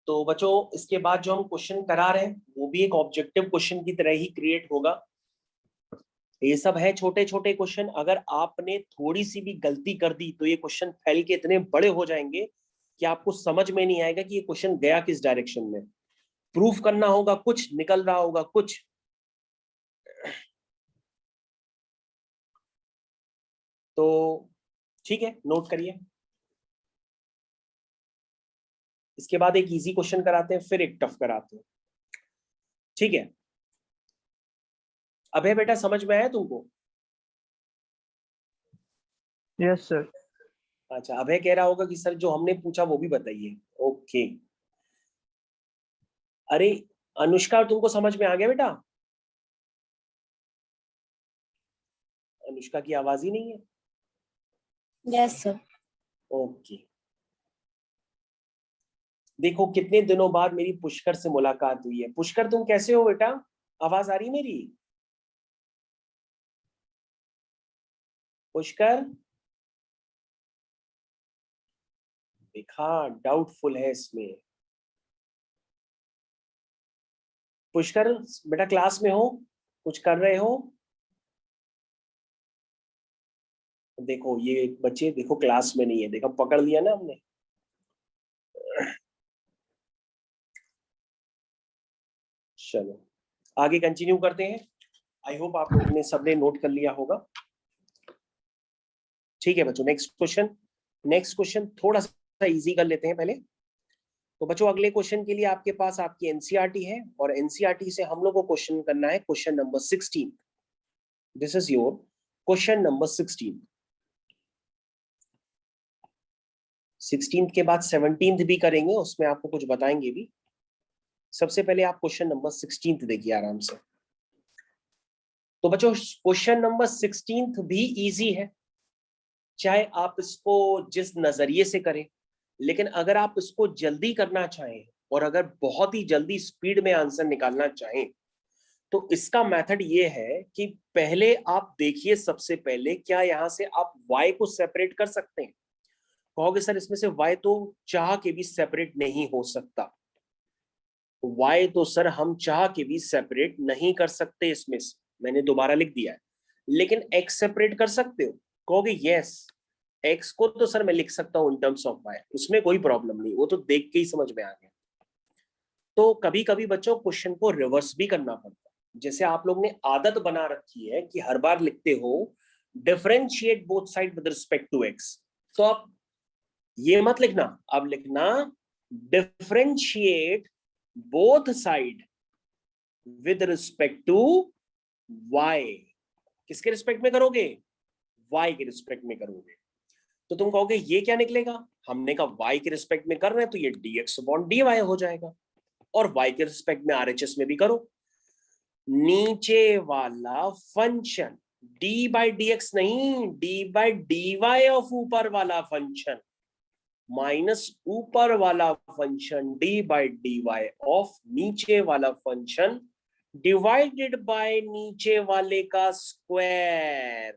[SPEAKER 1] तो बच्चों इसके बाद जो हम क्वेश्चन करा रहे हैं वो भी एक ऑब्जेक्टिव क्वेश्चन की तरह ही क्रिएट होगा। ये सब है छोटे छोटे क्वेश्चन, अगर आपने थोड़ी सी भी गलती कर दी तो ये क्वेश्चन फैल के इतने बड़े हो जाएंगे कि आपको समझ में नहीं आएगा कि ये क्वेश्चन गया किस डायरेक्शन में। प्रूफ करना होगा कुछ, निकल रहा होगा कुछ। तो ठीक है, नोट करिए। इसके बाद एक इजी क्वेश्चन कराते हैं, फिर एक टफ कराते हैं, ठीक है। अबे बेटा समझ में आया तुमको?
[SPEAKER 4] Yes sir.
[SPEAKER 1] अच्छा, अभय कह रहा होगा कि सर जो हमने पूछा वो भी बताइए। ओके, अरे अनुष्का तुमको समझ में आ गया बेटा? अनुष्का की आवाज ही नहीं है।
[SPEAKER 3] Yes sir.
[SPEAKER 1] ओके, देखो कितने दिनों बाद मेरी पुष्कर से मुलाकात हुई है। पुष्कर तुम कैसे हो बेटा? आवाज आ रही मेरी? पुष्कर, देखा डाउटफुल है इसमें। पुष्कर बेटा क्लास में हो, कुछ कर रहे हो? देखो ये बच्चे देखो क्लास में नहीं है, देखो पकड़ लिया ना हमने। चलो आगे कंटिन्यू करते हैं। आई होप आप लोगों ने सबने नोट कर लिया होगा। ठीक है बच्चों, नेक्स्ट क्वेश्चन थोड़ा सा इजी कर लेते हैं पहले। तो बच्चों अगले क्वेश्चन के लिए आपके पास आपकी एनसीईआरटी है, और एनसीईआरटी से हम लोग को क्वेश्चन करना है question number 16। This is your question number 16। 16 के बाद 17 भी करेंगे, उसमें आपको कुछ बताएंगे भी। सबसे पहले आप क्वेश्चन नंबर 16 देखिए आराम से। तो बच्चों क्वेश्चन नंबर 16 भी इजी है, चाहे आप इसको जिस नजरिए से करें, लेकिन अगर आप इसको जल्दी करना चाहें और अगर बहुत ही जल्दी स्पीड में आंसर निकालना चाहें, तो इसका मेथड ये है कि पहले आप देखिए, सबसे पहले क्या यहां से आप y को सेपरेट कर सकते हैं? कहोगे सर इसमें से y तो चाह के भी सेपरेट नहीं हो सकता। y तो सर हम चाह के भी सेपरेट नहीं कर सकते इसमें से, मैंने दोबारा लिख दिया है। लेकिन x सेपरेट कर सकते हो? कहोगे यस, x को तो सर मैं लिख सकता हूं इन टर्म्स ऑफ y, उसमें कोई प्रॉब्लम नहीं, वो तो देख के ही समझ में आ गया। तो कभी कभी बच्चों क्वेश्चन को रिवर्स भी करना पड़ता है। जैसे आप लोग ने आदत बना रखी है कि हर बार लिखते हो differentiate both side with respect to x, तो आप ये मत लिखना, अब लिखना differentiate both side with respect to y। किसके रिस्पेक्ट में करोगे? y के रिस्पेक्ट में करोगे। तो तुम कहोगे ये क्या निकलेगा? हमने कहा y के रिस्पेक्ट में कर रहे हैं तो ये dx अपॉन dy हो जाएगा, और y के रिस्पेक्ट में RHS में भी करो। नीचे वाला फंक्शन d बाई dx नहीं, d बाई dy ऑफ ऊपर वाला फंक्शन माइनस ऊपर वाला function d by dy of नीचे वाला फंक्शन डिवाइडेड बाय नीचे वाले का स्क्वायर।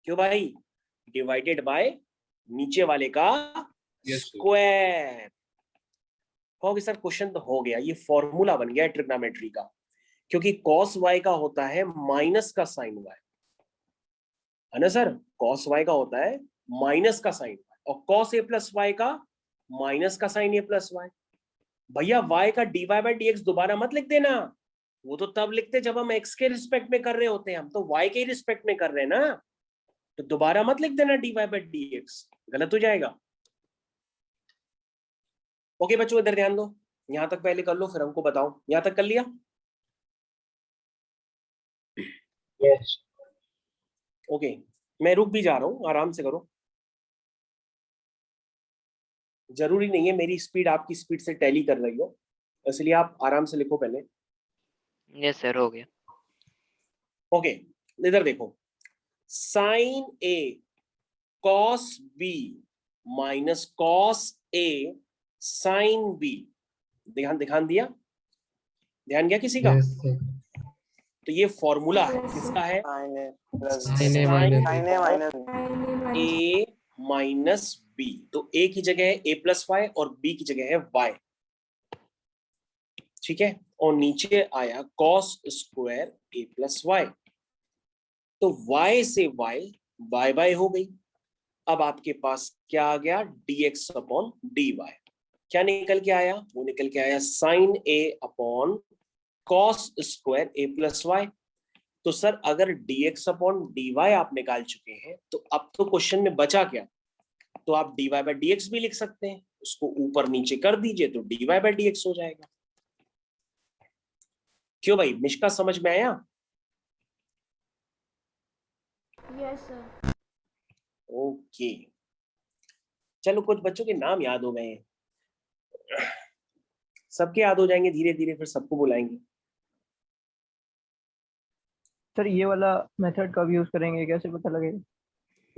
[SPEAKER 1] क्यों भाई? डिवाइडेड बाय नीचे वाले का स्क्वायर। कहोगे सर क्वेश्चन तो हो गया, ये फॉर्मूला बन गया ट्रिग्नोमेट्री का, क्योंकि cos y का होता है माइनस का साइन y, है ना सर? cos y का होता है माइनस का साइन y, और cos a प्लस y का माइनस का साइन a प्लस y। भैया y का dy बाई dx दोबारा मत लिख देना, वो तो तब लिखते जब हम x के रिस्पेक्ट में कर रहे होते हैं, हम तो y के रिस्पेक्ट में कर रहे हैं ना, तो दोबारा मत लिख देना dy बाई dx, गलत हो जाएगा। ओके बच्चों इधर ध्यान दो, यहां तक पहले कर लो फिर हमको बताओ। यहां तक कर लिया?
[SPEAKER 4] यस।
[SPEAKER 1] ओके, मैं रुक भी जा रहा हूं, आराम से करो। जरूरी नहीं है मेरी स्पीड आपकी स्पीड से टैली कर रही हो, इसलिए आप आराम से लिखो पहले।
[SPEAKER 2] यस सर, हो गया।
[SPEAKER 1] ओके, इधर देखो, sign A cos B minus cos A sine B, ध्यान दिया? ध्यान गया किसी का? तो ये फॉर्मूला है, किसका है? साइन ए माइनस बी। तो ए की जगह है a प्लस वाई और b की जगह है y, ठीक है, और नीचे आया cos square a plus y. तो y से y y हो गई। अब आपके पास क्या आ गया? dx upon dy। क्या निकल के आया? वो निकल के आया साइन ए अपॉन कॉस स्क्वायर ए प्लस वाई। तो सर अगर dx अपॉन dy आप निकाल चुके हैं तो अब तो क्वेश्चन में बचा क्या? तो आप dy बाई dx भी लिख सकते हैं, उसको ऊपर नीचे कर दीजिए तो dy बाई dx हो जाएगा। क्यों भाई, मिश्का समझ में आया?
[SPEAKER 3] Yes sir.
[SPEAKER 1] ओके, चलो कुछ बच्चों के नाम याद हो गए हैं, सबके याद हो जाएंगे धीरे धीरे, फिर सबको बुलाएंगे।
[SPEAKER 4] सर ये वाला मेथड कब यूज करेंगे, कैसे पता लगेगा?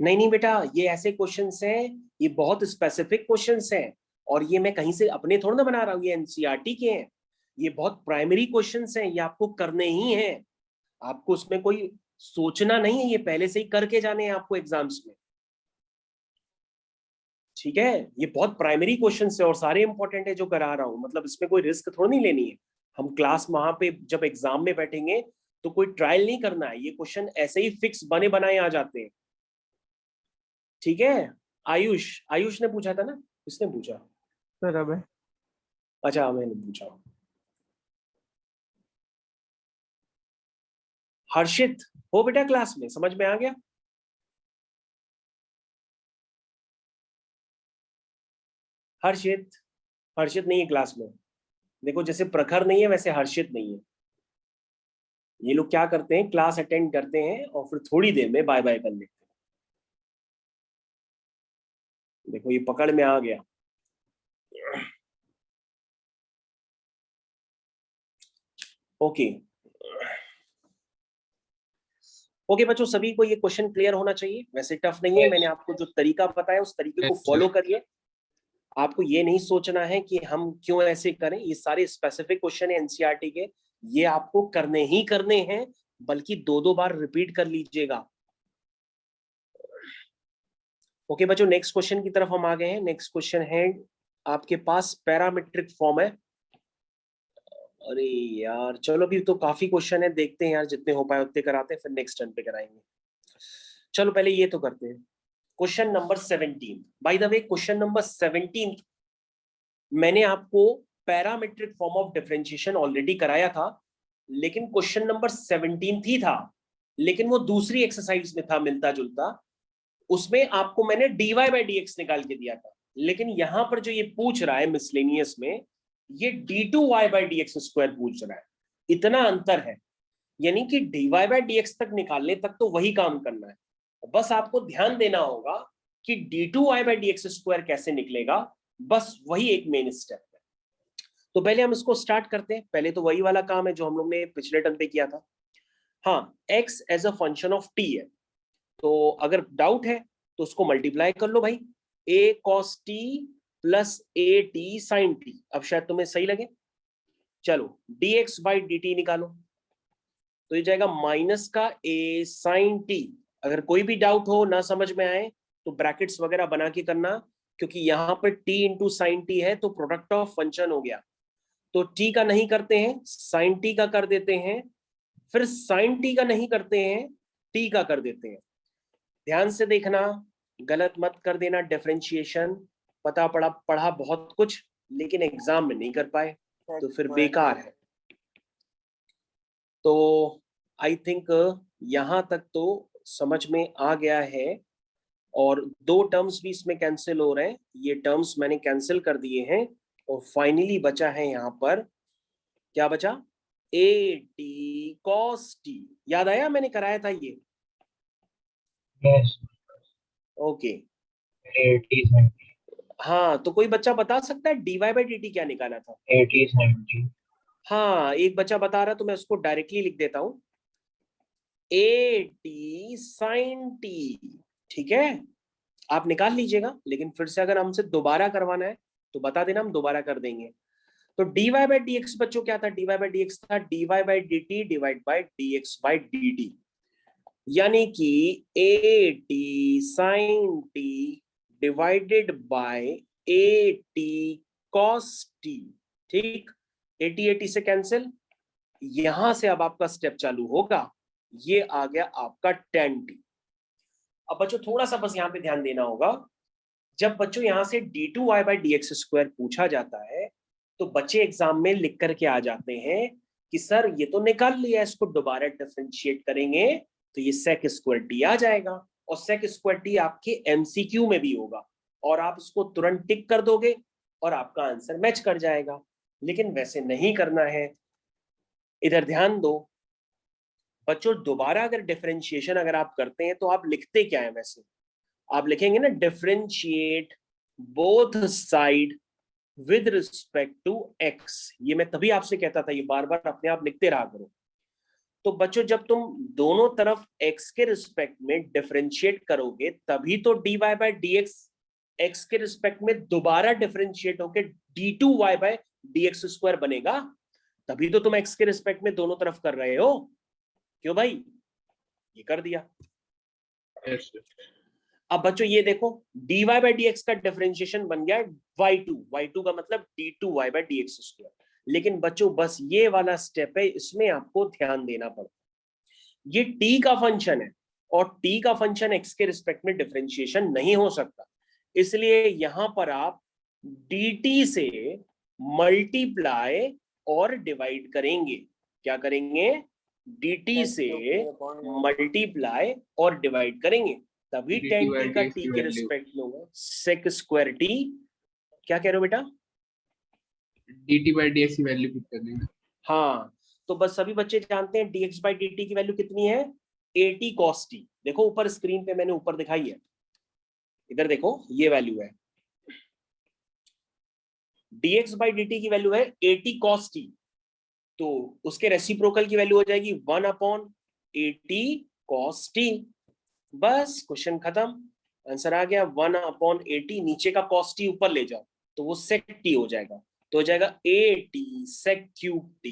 [SPEAKER 1] नहीं नहीं बेटा, ये ऐसे क्वेश्चंस हैं, ये बहुत स्पेसिफिक क्वेश्चंस हैं, और ये मैं कहीं से अपने थोड़ा ना बना रहा हूँ, ये एनसीईआरटी के हैं। ये बहुत प्राइमरी क्वेश्चंस हैं, ये आपको करने ही हैं, आपको उसमें कोई सोचना नहीं है, ये पहले से ही करके जाने हैं आपको एग्जाम्स में। ठीक है, ये बहुत प्राइमरी क्वेश्चंस है और सारे इंपॉर्टेंट है जो करा रहा हूँ, मतलब इसमें कोई रिस्क थोड़ा नहीं लेनी है। हम क्लास वहां पे जब एग्जाम में बैठेंगे तो कोई ट्रायल नहीं करना है, ये क्वेश्चन ऐसे ही फिक्स बने बनाए आ जाते हैं। ठीक है, आयुष, आयुष ने पूछा था ना, किसने पूछा?
[SPEAKER 4] सर अब है।
[SPEAKER 1] अच्छा मैंने पूछा। हर्षित हो बेटा क्लास में, समझ में आ गया? हर्षित, हर्षित नहीं है क्लास में। देखो जैसे प्रखर नहीं है वैसे हर्षित नहीं है। ये लोग क्या करते हैं, क्लास अटेंड करते हैं और फिर थोड़ी देर में बाय बाय कर लेते हैं। देखो ये पकड़ में आ गया। ओके ओके बच्चों, सभी को ये क्वेश्चन क्लियर होना चाहिए, वैसे टफ नहीं है। मैंने आपको जो तरीका बताया उस तरीके को फॉलो करिए। आपको ये नहीं सोचना है कि हम क्यों ऐसे करें, ये सारे स्पेसिफिक क्वेश्चन है एनसीईआरटी के, ये आपको करने ही करने हैं, बल्कि दो दो बार रिपीट कर लीजिएगा। ओके बच्चों, नेक्स्ट क्वेश्चन की तरफ हम आ गए हैं। नेक्स्ट क्वेश्चन है आपके पास पैरामीट्रिक फॉर्म है। अरे यार चलो, अभी तो काफी क्वेश्चन है, देखते हैं यार जितने हो पाए उतने कराते हैं, फिर नेक्स्ट टर्न पे कराएंगे। चलो पहले ये तो करते हैं। Question number 17, by the way question number 17 मैंने आपको parametric form of differentiation already कराया था, लेकिन क्वेश्चन नंबर 17 ही था, लेकिन वो दूसरी एक्सरसाइज में था मिलता जुलता, उसमें आपको मैंने dy बाई dx निकाल के दिया था। लेकिन यहां पर जो ये पूछ रहा है मिसलेनियस में, ये d2y बाई dx स्क्वायर पूछ रहा है। इतना अंतर है, यानी कि dy बाई dx तक निकालने तक तो वही काम करना है, बस आपको ध्यान देना होगा कि d2y बाई dx स्क्वायर कैसे निकलेगा, बस वही एक मेन स्टेप है। तो पहले हम इसको स्टार्ट करते हैं। पहले तो वही वाला काम है जो हम लोग ने पिछले टर्म पे किया था। हाँ, x as a function of t है, तो अगर डाउट है तो उसको मल्टीप्लाई कर लो भाई, a cos t plus a t sine t. अब शायद तुम्हें सही लगे। चलो dx बाई dt निकालो, तो ये जाएगा माइनस का a साइन टी। अगर कोई भी डाउट हो, ना समझ में आए, तो ब्रैकेट्स वगैरह बना के करना, क्योंकि यहाँ पर t इंटू साइन टी है तो प्रोडक्ट ऑफ फंक्शन हो गया। तो t का नहीं करते हैं, साइन टी का कर देते हैं, फिर साइन टी का नहीं करते हैं, t का कर देते हैं। ध्यान से देखना, गलत मत कर देना डिफरेंशिएशन। पढ़ा बहुत कुछ, लेकिन एग्जाम में नहीं कर पाए तो फिर बेकार है। तो आई थिंक यहां तक तो समझ में आ गया है, और दो टर्म्स भी इसमें कैंसिल हो रहे हैं, ये टर्म्स मैंने कैंसिल कर दिए हैं, और फाइनली बचा है यहाँ पर, क्या बचा? ए टी कॉस टी। याद आया, मैंने कराया था ये।
[SPEAKER 4] यस।
[SPEAKER 1] ओके,
[SPEAKER 4] 80 70
[SPEAKER 1] हाँ तो कोई बच्चा बता सकता है dy बाई dt क्या निकाला था?
[SPEAKER 4] 80 70।
[SPEAKER 1] हाँ एक बच्चा बता रहा है, तो मैं उसको डायरेक्टली लिख देता हूं, ए टी साइन टी। ठीक है, आप निकाल लीजिएगा, लेकिन फिर से अगर हमसे दोबारा करवाना है तो बता देना, हम दोबारा कर देंगे। तो dy बाई dx बच्चों क्या था? dy बाई dx था dy बाई dt डिवाइड बाई dx बाई dt, यानी कि a t sine t divided by a t cos t. ठीक, 80 से कैंसिल, यहां से अब आपका स्टेप चालू होगा, ये आ गया आपका tan टी। अब बच्चों थोड़ा सा बस यहाँ पे ध्यान देना होगा, जब बच्चों यहाँ से d2y/dx² पूछा जाता है तो बच्चे एग्जाम में लिख करके आ जाते हैं कि सर ये तो निकाल लिया, इसको दोबारा डिफरेंशिएट करेंगे तो ये sec² आ जाएगा, और sec² आपके एमसीक्यू में भी होगा और आप उसको तुरंत टिक कर दोगे और आपका आंसर मैच कर जाएगा। लेकिन वैसे नहीं करना है, इधर ध्यान दो बच्चों। दोबारा अगर डिफरेंशिएशन अगर आप करते हैं तो आप लिखते क्या है? वैसे आप लिखेंगे ना differentiate both side with respect to x। ये मैं तभी आपसे कहता था ये बार बार अपने आप लिखते रहा करो। तो बच्चों जब तुम दोनों तरफ x के रिस्पेक्ट में डिफरेंशिएट करोगे तभी तो dy/dx x के रिस्पेक्ट में दोबारा डिफरेंशिएट होके d2y/dx² बनेगा। तभी तो तुम x के रिस्पेक्ट में दोनों तरफ कर रहे हो। क्यों भाई? ये कर दिया।
[SPEAKER 6] Yes, sir.
[SPEAKER 1] अब बच्चों ये देखो dy/dx का डिफरेंशिएशन बन गया y2 का मतलब d2y/dx²। लेकिन बच्चों बस ये वाला स्टेप है, इसमें आपको ध्यान देना पड़ता। ये t का फंक्शन है और t का फंक्शन x के रिस्पेक्ट में डिफरेंशिएशन नहीं हो सकता, इसलिए यहां पर आप dt से मल्टीप्लाई और डिवाइड करेंगे। क्या करेंगे? dt से मल्टीप्लाई और डिवाइड करेंगे, तभी tan t का t के रिस्पेक्ट में होगा sec²t। क्या कह रहे हो बेटा?
[SPEAKER 6] dt/dx की वैल्यू पुट कर देंगे।
[SPEAKER 1] हाँ, तो बस सभी बच्चे जानते हैं dx/dt की वैल्यू कितनी है? 80 cos t। देखो ऊपर स्क्रीन पे मैंने ऊपर दिखाई है, इधर देखो ये वैल्यू है dx/dt की वैल्यू है 80 cos t, तो उसके रेसिप्रोकल की वैल्यू हो जाएगी 1/80 cos t। बस क्वेश्चन खत्म, आंसर आ गया 1/80। नीचे का cos t ऊपर ले जाओ तो वो sec t हो जाएगा, तो हो जाएगा 80 sec³ t।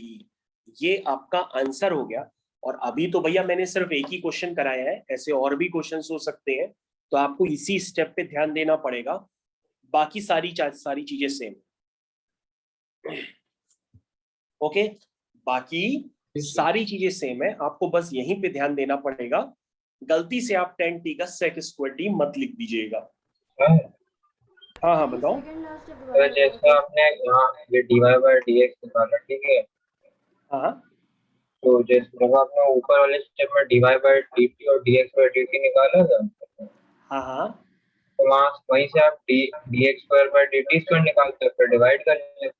[SPEAKER 1] ये आपका आंसर हो गया। और अभी तो भैया मैंने सिर्फ एक ही क्वेश्चन कराया है, ऐसे और भी क्वेश्चंस हो सकते हैं, तो आपको इसी स्टेप पे ध्यान देना पड़ेगा। बाकी सारी चीजें सेम। ओके, बाकी सारी चीजें सेम है, आपको बस यहीं पे ध्यान देना पड़ेगा। गलती से आप tan t का sec² मत लिख दीजिएगा। हाँ बताओ।
[SPEAKER 3] सेकंड लास्ट स्टेप
[SPEAKER 7] तो
[SPEAKER 3] दोबारा
[SPEAKER 7] जैसे आपने यहाँ ये dy/dx निकाला, ठीक है,
[SPEAKER 1] हाँ
[SPEAKER 7] तो जैसे आपने ऊपर वाले स्टेप में dy/dt और dx/dt निकाला था,
[SPEAKER 1] हाँ
[SPEAKER 7] तो वहीं से आप dx² निकाल सकते हो, डिवाइड कर सकते हो।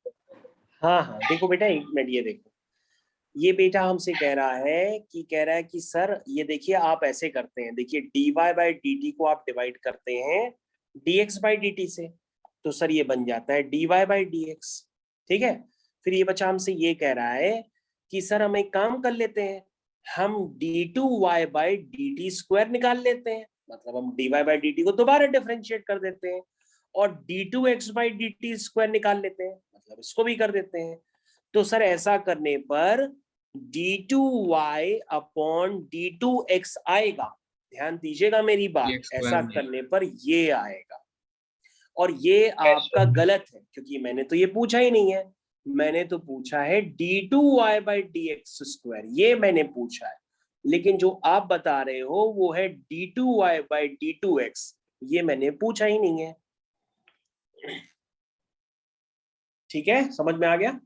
[SPEAKER 1] हाँ देखो बेटा एक मिनट, ये देखो ये बेटा हमसे कह रहा है कि सर ये देखिए आप ऐसे करते हैं, देखिए dy/dt को आप डिवाइड करते हैं dx/dt से, तो सर ये बन जाता है dy/dx। ठीक है, फिर ये बच्चा हमसे ये कह रहा है कि सर हम एक काम कर लेते हैं, हम d2y/dt² निकाल लेते हैं, मतलब हम dy/dt को दोबारा डिफरेंशिएट कर देते हैं, और d2x/dt² निकाल लेते हैं, मतलब इसको भी कर देते हैं। तो सर ऐसा करने पर d2y/d2x आएगा। ध्यान दीजिएगा मेरी बात, ऐसा करने पर ये आएगा, और ये आपका गलत है क्योंकि मैंने तो ये पूछा ही नहीं है, मैंने तो पूछा है d2y/dx², ये मैंने पूछा है। लेकिन जो आप बता रहे हो वो है d2y/d2x, ये मैंने पूछा ही नहीं है। ठीक है, समझ में आ गया?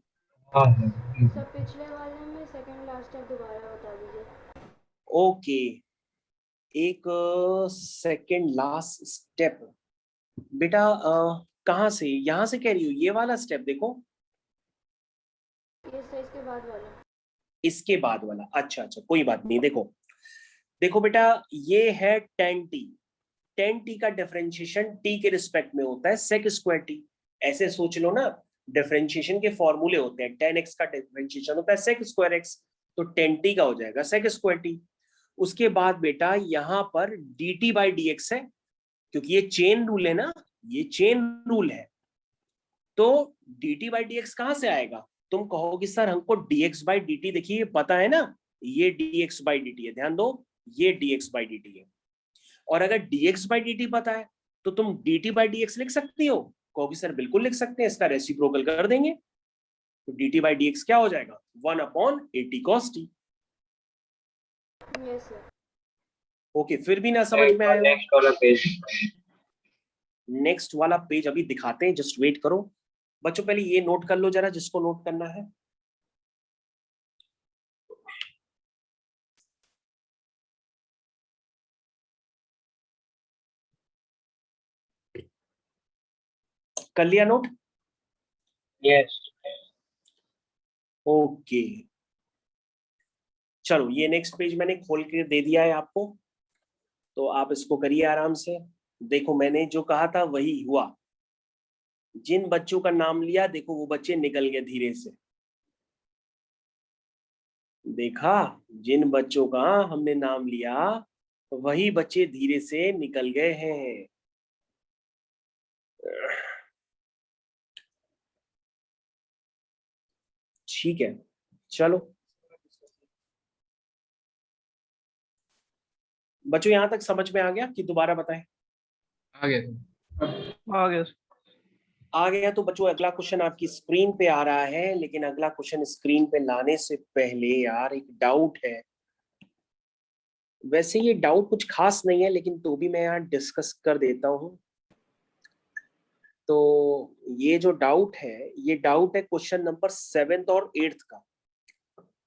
[SPEAKER 3] सर पिछले वाले में सेकंड लास्ट स्टेप दोबारा बता दीजिए।
[SPEAKER 1] ओके, एक सेकंड लास्ट स्टेप बेटा कहाँ से? यहाँ से कह रही हो? ये वाला स्टेप देखो,
[SPEAKER 3] ये सर इसके बाद वाला।
[SPEAKER 1] इसके बाद वाला? अच्छा कोई बात नहीं। देखो बेटा ये है tan t का डिफरेंशिएशन t के रिस्पेक्ट में होता है sec²t। ऐसे सोच लो ना, डिफरेंशिएशन के फॉर्मूले होते हैं, tan x का डिफरेंशिएशन होता है sec²x, तो tan t का हो जाएगा sec²t। उसके बाद बेटा यहाँ पर dt/dx है, क्योंकि ये चेन रूल है ना, ये चेन रूल है, तो dt/dx कहाँ से आएगा? तुम कहोगे सर हमको dx/dt, देखिए पता है ना, ये dx/dt है, ध्यान दो ये dx/dt है, और अगर dx/dt पता है तो तुम dt/dx लिख सकती हो। कहोगे सर बिल्कुल लिख सकते हैं, इसका रेसिप्रोकल कर देंगे, तो dt/dx क्या हो जाएगा? 1/80 cos t।
[SPEAKER 3] Yes sir.
[SPEAKER 1] Okay, फिर भी ना समझ में आया?
[SPEAKER 7] नेक्स्ट वाला पेज
[SPEAKER 1] नेक्स्ट वाला पेज अभी दिखाते हैं, जस्ट वेट करो बच्चों। पहले ये नोट कर लो जरा, जिसको नोट करना है। कर लिया नोट?
[SPEAKER 7] यस
[SPEAKER 1] ओके चलो, ये नेक्स्ट पेज मैंने खोल के दे दिया है आपको, तो आप इसको करिए आराम से। देखो मैंने जो कहा था वही हुआ। जिन बच्चों का नाम लिया देखो वो बच्चे निकल गए धीरे से। देखा, जिन बच्चों का हमने नाम लिया वही बच्चे धीरे से निकल गए हैं। ठीक है चलो बच्चों, यहां तक समझ में आ गया कि दोबारा बताएं?
[SPEAKER 6] आ गया था।
[SPEAKER 4] आ गया सर।
[SPEAKER 1] आ गया तो बच्चों अगला क्वेश्चन आपकी स्क्रीन पे आ रहा है, लेकिन अगला क्वेश्चन स्क्रीन पे लाने से पहले यार एक डाउट है। वैसे ये डाउट कुछ खास नहीं है, लेकिन तो भी मैं यहाँ डिस्कस कर देता हूँ। तो ये जो डाउट है, ये डाउट है क्वेश्चन नंबर 7th और 8th का।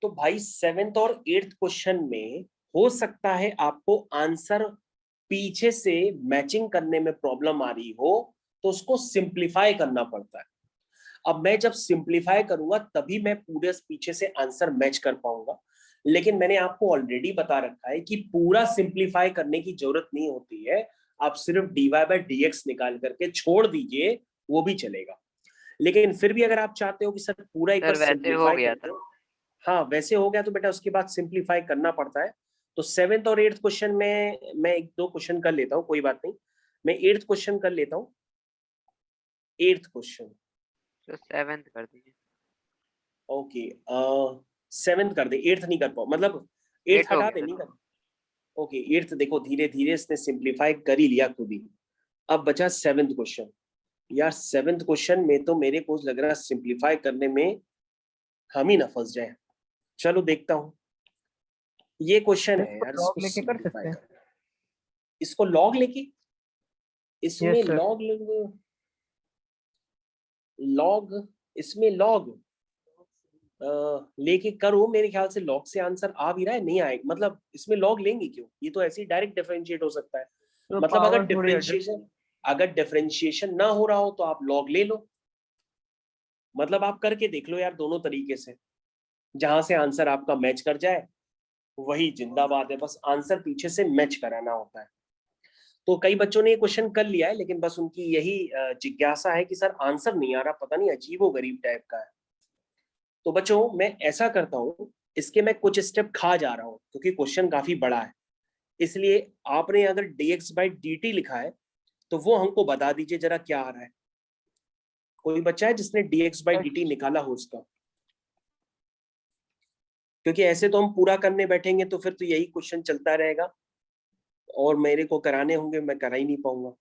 [SPEAKER 1] तो भाई 7th और 8th क्वेश्चन में हो सकता है आपको आंसर पीछे से मैचिंग करने में प्रॉब्लम आ रही हो, तो उसको सिंप्लीफाई करना पड़ता है। अब मैं जब सिंप्लीफाई करूंगा तभी मैं पूरे पीछे से आंसर मैच कर पाऊंगा, लेकिन मैंने आपको ऑलरेडी बता रखा है कि पूरा सिंप्लीफाई करने की जरूरत नहीं होती है। आप सिर्फ dy/dx निकाल करके छोड़ दीजिए, वो भी चलेगा। लेकिन फिर भी अगर आप चाहते हो कि सर पूरा एक
[SPEAKER 2] सर
[SPEAKER 1] बार
[SPEAKER 2] वैसे हो
[SPEAKER 1] सिंप्लीफाई
[SPEAKER 2] गया
[SPEAKER 1] कर
[SPEAKER 2] था।
[SPEAKER 1] दो, हाँ वैसे हो गया तो बेटा उसके बाद सिंप्लीफाई करना पड़ता है। तो 7th और 8th क्वेश्चन में मैं 1-2 क्वेश्चन कर लेता हूँ, कोई बात नहीं। मैं 8th क्वेश्चन कर लेता हूँ। 8th क्वेश्चन
[SPEAKER 2] तो 7th कर दीजिए।
[SPEAKER 1] ओके, 7th कर दे, 8th नहीं कर पाओ, मतलब 8th
[SPEAKER 2] 8 हो
[SPEAKER 1] हटा
[SPEAKER 2] गया
[SPEAKER 1] दे,
[SPEAKER 2] सर।
[SPEAKER 1] नहीं कर। ओके 8th देखो धीरे धीरे इसने सिंप्लीफाई कर ही लिया खुद ही। अब बचा 7th क्वेश्चन। यार 7th क्वेश्चन में तो मेरे को लग रहा है सिंप्लीफाई करने में हम ही ना फंस जाए। चलो देखता हूँ। ये क्वेश्चन है
[SPEAKER 4] इसको
[SPEAKER 1] यार,
[SPEAKER 4] लॉग
[SPEAKER 1] इसको
[SPEAKER 4] लेके कर
[SPEAKER 1] सिंप्लीफाई
[SPEAKER 4] सकते हैं।
[SPEAKER 1] कर। इसको लॉग लेके, इसमें
[SPEAKER 4] यस सर।
[SPEAKER 1] लॉग लेंगे, लॉग, इसमें लॉग लेके करो। मेरे ख्याल से लॉग से आंसर आ भी रहा है, नहीं आएगा। मतलब इसमें लॉग लेंगे क्यों, ये तो ऐसे ही डायरेक्ट डिफरेंशिएट हो सकता है।
[SPEAKER 4] तो
[SPEAKER 1] मतलब अगर
[SPEAKER 4] पावर थोड़ी एडजस्ट।
[SPEAKER 1] डिफरेंशिएशन ना हो रहा हो तो आप लॉग ले लो। मतलब आप करके देख लो यार दोनों तरीके से, जहां से आंसर आपका मैच कर जाए वही जिंदाबाद है। बस आंसर पीछे से मैच कराना होता है। तो कई बच्चों ने ये क्वेश्चन कर लिया है, लेकिन बस उनकी यही जिज्ञासा है कि सर आंसर नहीं आ रहा, पता नहीं अजीबोगरीब टाइप का है। तो बच्चों मैं ऐसा करता हूँ, इसके मैं कुछ स्टेप खा जा रहा हूँ क्योंकि क्वेश्चन काफी बड़ा है। इसलिए आपने अगर dx/dt लिखा है तो वो हमको बता दीजिए जरा क्या आ रहा है। कोई बच्चा है जिसने dx/dt निकाला हो उसका? क्योंकि ऐसे तो हम पूरा करने बैठेंगे तो फिर तो यही क्वेश्चन चलता रहेगा और मेरे को कराने होंगे, मैं करा ही नहीं पाऊंगा।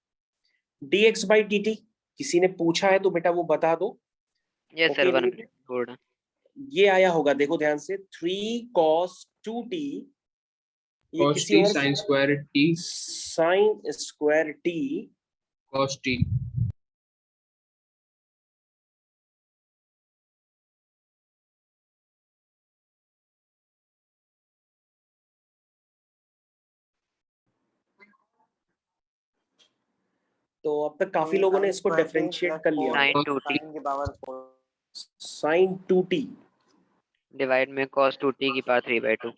[SPEAKER 1] dx/dt किसी ने पूछा है तो बेटा वो बता दो।
[SPEAKER 2] यस सर,
[SPEAKER 1] ओके
[SPEAKER 2] 1
[SPEAKER 1] नहीं,
[SPEAKER 2] मिनट होल्ड।
[SPEAKER 1] ये आया होगा, देखो ध्यान से, 3 cos 2t। ये
[SPEAKER 6] cos
[SPEAKER 1] किसी
[SPEAKER 6] t
[SPEAKER 1] और
[SPEAKER 6] sin square t
[SPEAKER 1] sine square t।
[SPEAKER 6] cos t
[SPEAKER 1] तो अब तक काफी लोगों ने इसको डिफरेंशिएट कर लिया
[SPEAKER 2] sin
[SPEAKER 1] होगा।
[SPEAKER 2] 2t
[SPEAKER 1] साइन 2t
[SPEAKER 2] डिवाइड में cos 2t की पावर 3/2।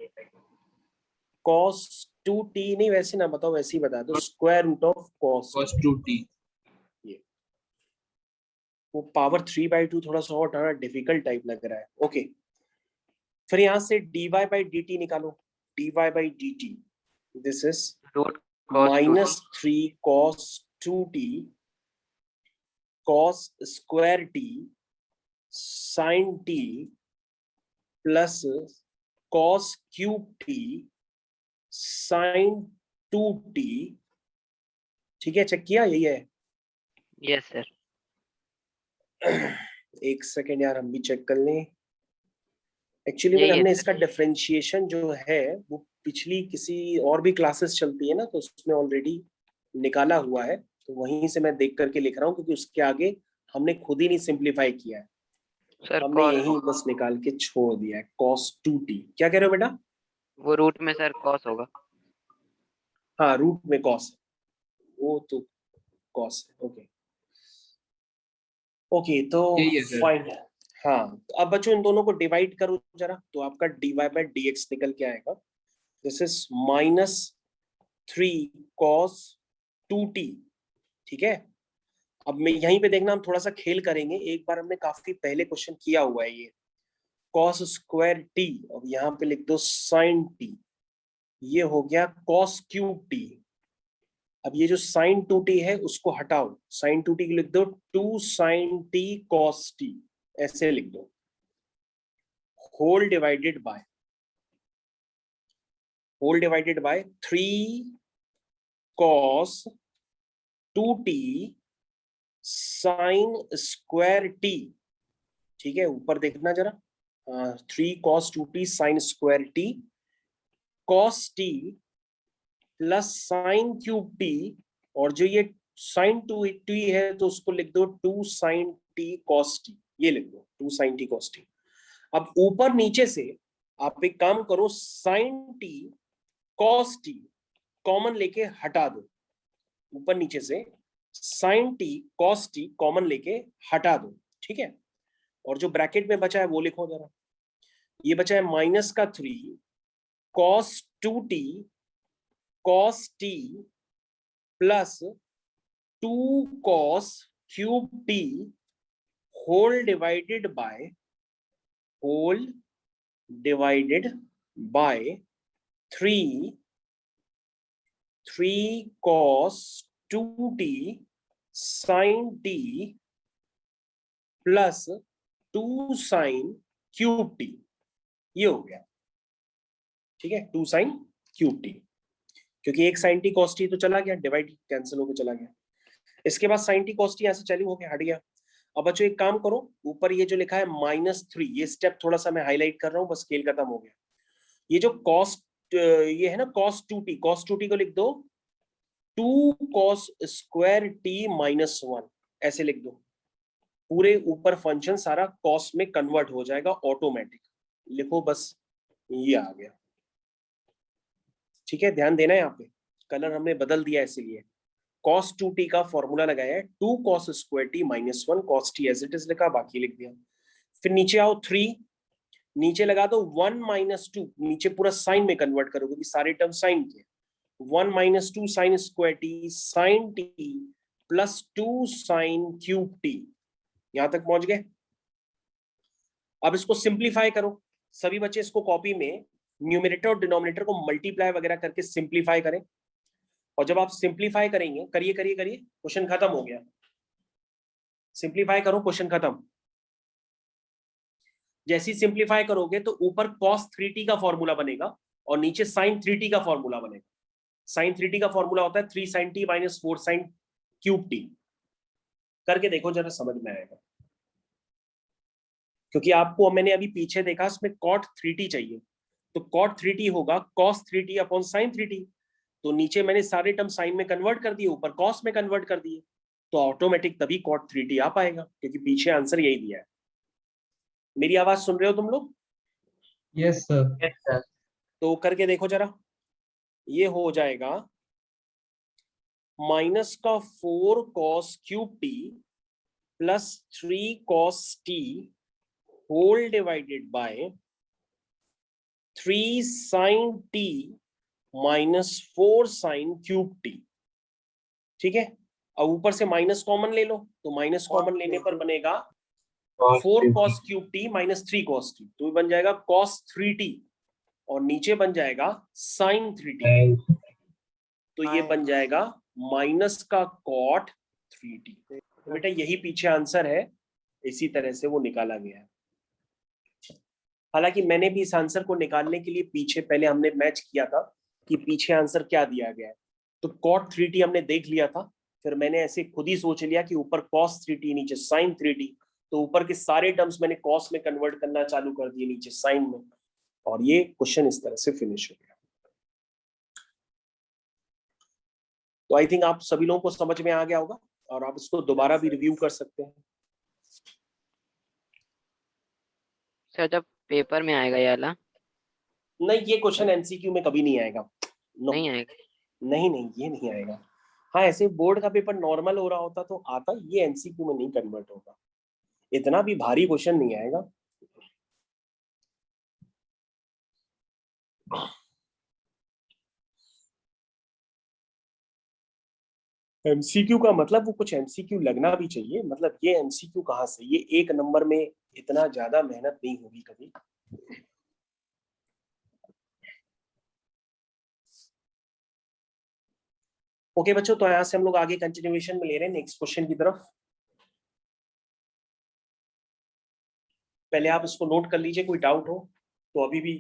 [SPEAKER 1] cos 2t नहीं, वैसे ना बताओ, वैसे ही बता दो, square root of cos।
[SPEAKER 6] cos 2t
[SPEAKER 1] ये वो पावर 3/2 थोड़ा सा और डिफिकल्ट टाइप लग रहा है। ओके फिर यहाँ से dy/dt निकालो। dy/dt this is
[SPEAKER 2] root cos 2t
[SPEAKER 1] -3 cos 2t cos square t sin t plus cos cube t sin 2t। ठीक है, चेक किया? यही है।
[SPEAKER 2] Yes sir.
[SPEAKER 1] एक सेकेंड यार, हम भी चेक कर लें। एक्चुअली में
[SPEAKER 2] यही है
[SPEAKER 1] हमने
[SPEAKER 2] सर।
[SPEAKER 1] इसका डिफरेंशिएशन जो है वो पिछली किसी और भी क्लासेस चलती है ना, तो उसमें ऑलरेडी निकाला हुआ है, तो वहीं से मैं देख करके लिख रहा हूँ, क्योंकि उसके आगे हमने खुद ही नहीं सिंप्लीफाई किया है,
[SPEAKER 2] सर
[SPEAKER 1] हमने
[SPEAKER 2] cos
[SPEAKER 1] यही बस निकाल के छोड़ दिया है cos 2t। क्या कह रहे हो बेटा?
[SPEAKER 2] वो रूट में सर cos होगा।
[SPEAKER 1] हाँ, रूट में cos है, वो तो cos है। ओके ओके, तो
[SPEAKER 6] यही है सर।
[SPEAKER 1] फाइन। हाँ, तो अब बच्चों इन दोनों को डिवाइड करो जरा, तो आपका dy बाई dx निकल के आएगा। This is -3 cos 2t। ठीक है, अब मैं यहीं पे देखना, हम थोड़ा सा खेल करेंगे। एक बार हमने काफी पहले क्वेश्चन किया हुआ है ये, cos स्क्वायर t, अब यहाँ पे लिख दो sin t, ये हो गया cos क्यूब t। अब ये जो sin 2t है उसको हटाओ, sin 2t को लिख दो 2 sin t cos t, ऐसे लिख दो, whole divided by 3 cos 2t sin square t। ठीक है, ऊपर देखना जरा, 3 cos 2t sin square t cos t plus sin cube t, और जो ये sin 2t है तो उसको लिख दो 2 sin t cos t, ये लिख दो 2 sin t cos t। अब ऊपर नीचे से आप एक काम करो, sin t cos t common लेके हटा दो, ऊपर नीचे से sin t cos t common लेके हटा दो। ठीक है, और जो ब्रैकेट में बचा है वो लिखो जरा, ये बचा है -3 cos 2t cos t plus 2 cos cube t whole divided by 3 cos 2t sin t plus 2 sin cube t, ये हो गया। ठीक है, 2 sin क्यूब t, क्योंकि एक sin t cos t तो चला गया, डिवाइड कैंसिल होकर चला गया। इसके बाद sin t cos t यहाँ से चालू हो गया, हट गया। अब बच्चों एक काम करो, ऊपर ये जो लिखा है -3, ये स्टेप थोड़ा सा मैं हाईलाइट कर रहा हूँ, बस खेल खत्म हो गया। ये जो cos, ये है ना cos 2t को लिख दो 2 cos स्क्वायर t -1, ऐसे लिख दो। पूरे ऊपर फंक्शन सारा cos में कन्वर्ट हो जाएगा ऑटोमेटिक, लिखो बस, ये आ गया। ठीक है, ध्यान देना है, यहाँ पे कलर हमने बदल दिया इसीलिए। cos 2t का फॉर्मूला लगाया है 2 cos square t -1 cos t as it is लिखा, बाकी लिख दिया। फिर नीचे आओ 3, नीचे लगा दो 1 - 2, नीचे पूरा साइन में कन्वर्ट करो क्योंकि सारे टर्म साइन के। 1 - 2 sin square t sin t plus 2 sin cube t, यहां तक पहुंच गए। अब इसको सिंप्लीफाई करो, सभी बच्चे इसको कॉपी में न्यूमरेटर और डिनोमिनेटर को मल्टीप्लाई वगैरह करके सिंप्लीफाई करें। और जब आप सिंप्लीफाई करेंगे, करिए करिए करिए, क्वेश्चन खत्म हो गया। सिंप्लीफाई करो, क्वेश्चन खत्म। जैसे ही सिंप्लीफाई करोगे तो ऊपर cos 3t का फॉर्मूला बनेगा और नीचे sin 3t का फॉर्मूला बनेगा। sin 3t का फॉर्मूला होता है 3 sin t - 4 sin cube t। करके देखो जरा, समझ में आएगा। क्योंकि आपको मैंने अभी पीछे देखा, इसमें cot 3t चाहिए, तो cot 3t होगा cos 3t upon sin 3t। तो नीचे मैंने सारे टर्म साइन में कन्वर्ट कर दिए, ऊपर cos में कन्वर्ट कर दिए, तो ऑटोमेटिक तभी cot 3t आ पाएगा, क्योंकि पीछे आंसर यही दिया है। मेरी आवाज सुन रहे हो तुम लोग?
[SPEAKER 6] Yes sir.
[SPEAKER 1] तो करके देखो जरा, ये हो जाएगा -4 cos cube t plus 3 cos t whole divided by 3 sin t -4 sin cube t। ठीक है, अब ऊपर से माइनस कॉमन ले लो, तो माइनस कॉमन लेने पर बनेगा 4 cos cube t -3 cos t, तो बन जाएगा cos 3t, और नीचे बन जाएगा sin 3t, तो ये बन जाएगा माइनस का cot 3t। तो बेटा यही पीछे आंसर है, इसी तरह से वो निकाला गया है। हालांकि मैंने भी इस आंसर को निकालने के लिए पीछे पहले हमने मैच किया था कि पीछे आंसर क्या दिया गया है, तो cot 3t हमने देख लिया था, फिर मैंने ऐसे खुद ही सोच लिया कि ऊपर cos 3t नीचे sin 3t, तो ऊपर के सारे टर्म्स मैंने cos में कन्वर्ट करना चालू कर दिए, नीचे sin में, और ये क्वेश्चन इस तरह से फिनिश हो गया। तो आई थिंक आप सभी लोगों को समझ में आ गया होगा और आप इसको दोबारा भी रिव्यू कर सकते हैं।
[SPEAKER 2] सर जब पेपर में आएगा ये वाला
[SPEAKER 1] नहीं, ये क्वेश्चन एमसीक्यू में कभी नहीं आएगा। नो,
[SPEAKER 2] नहीं आएगा।
[SPEAKER 1] नहीं, ये नहीं आएगा। हाँ, ऐसे बोर्ड का पेपर नॉर्मल हो रहा होता तो आता, ये एमसीक्यू में नहीं कन्वर्ट होगा। इतना भी भारी क्वेश्चन नहीं आएगा। एमसीक्यू का मतलब वो कुछ एमसीक्यू लगना भी चाहिए। मतलब ये एमसीक्यू कहाँ से, ये एक नंबर में इतना ज्यादा मेहनत नहीं होगी कभी। ओके बच्चों, तो यहाँ से हम लोग आगे कंटिन्यूएशन में ले रहे हैं नेक्स्ट क्वेश्चन की तरफ। पहले आप इसको नोट कर लीजिए, कोई डाउट हो तो अभी भी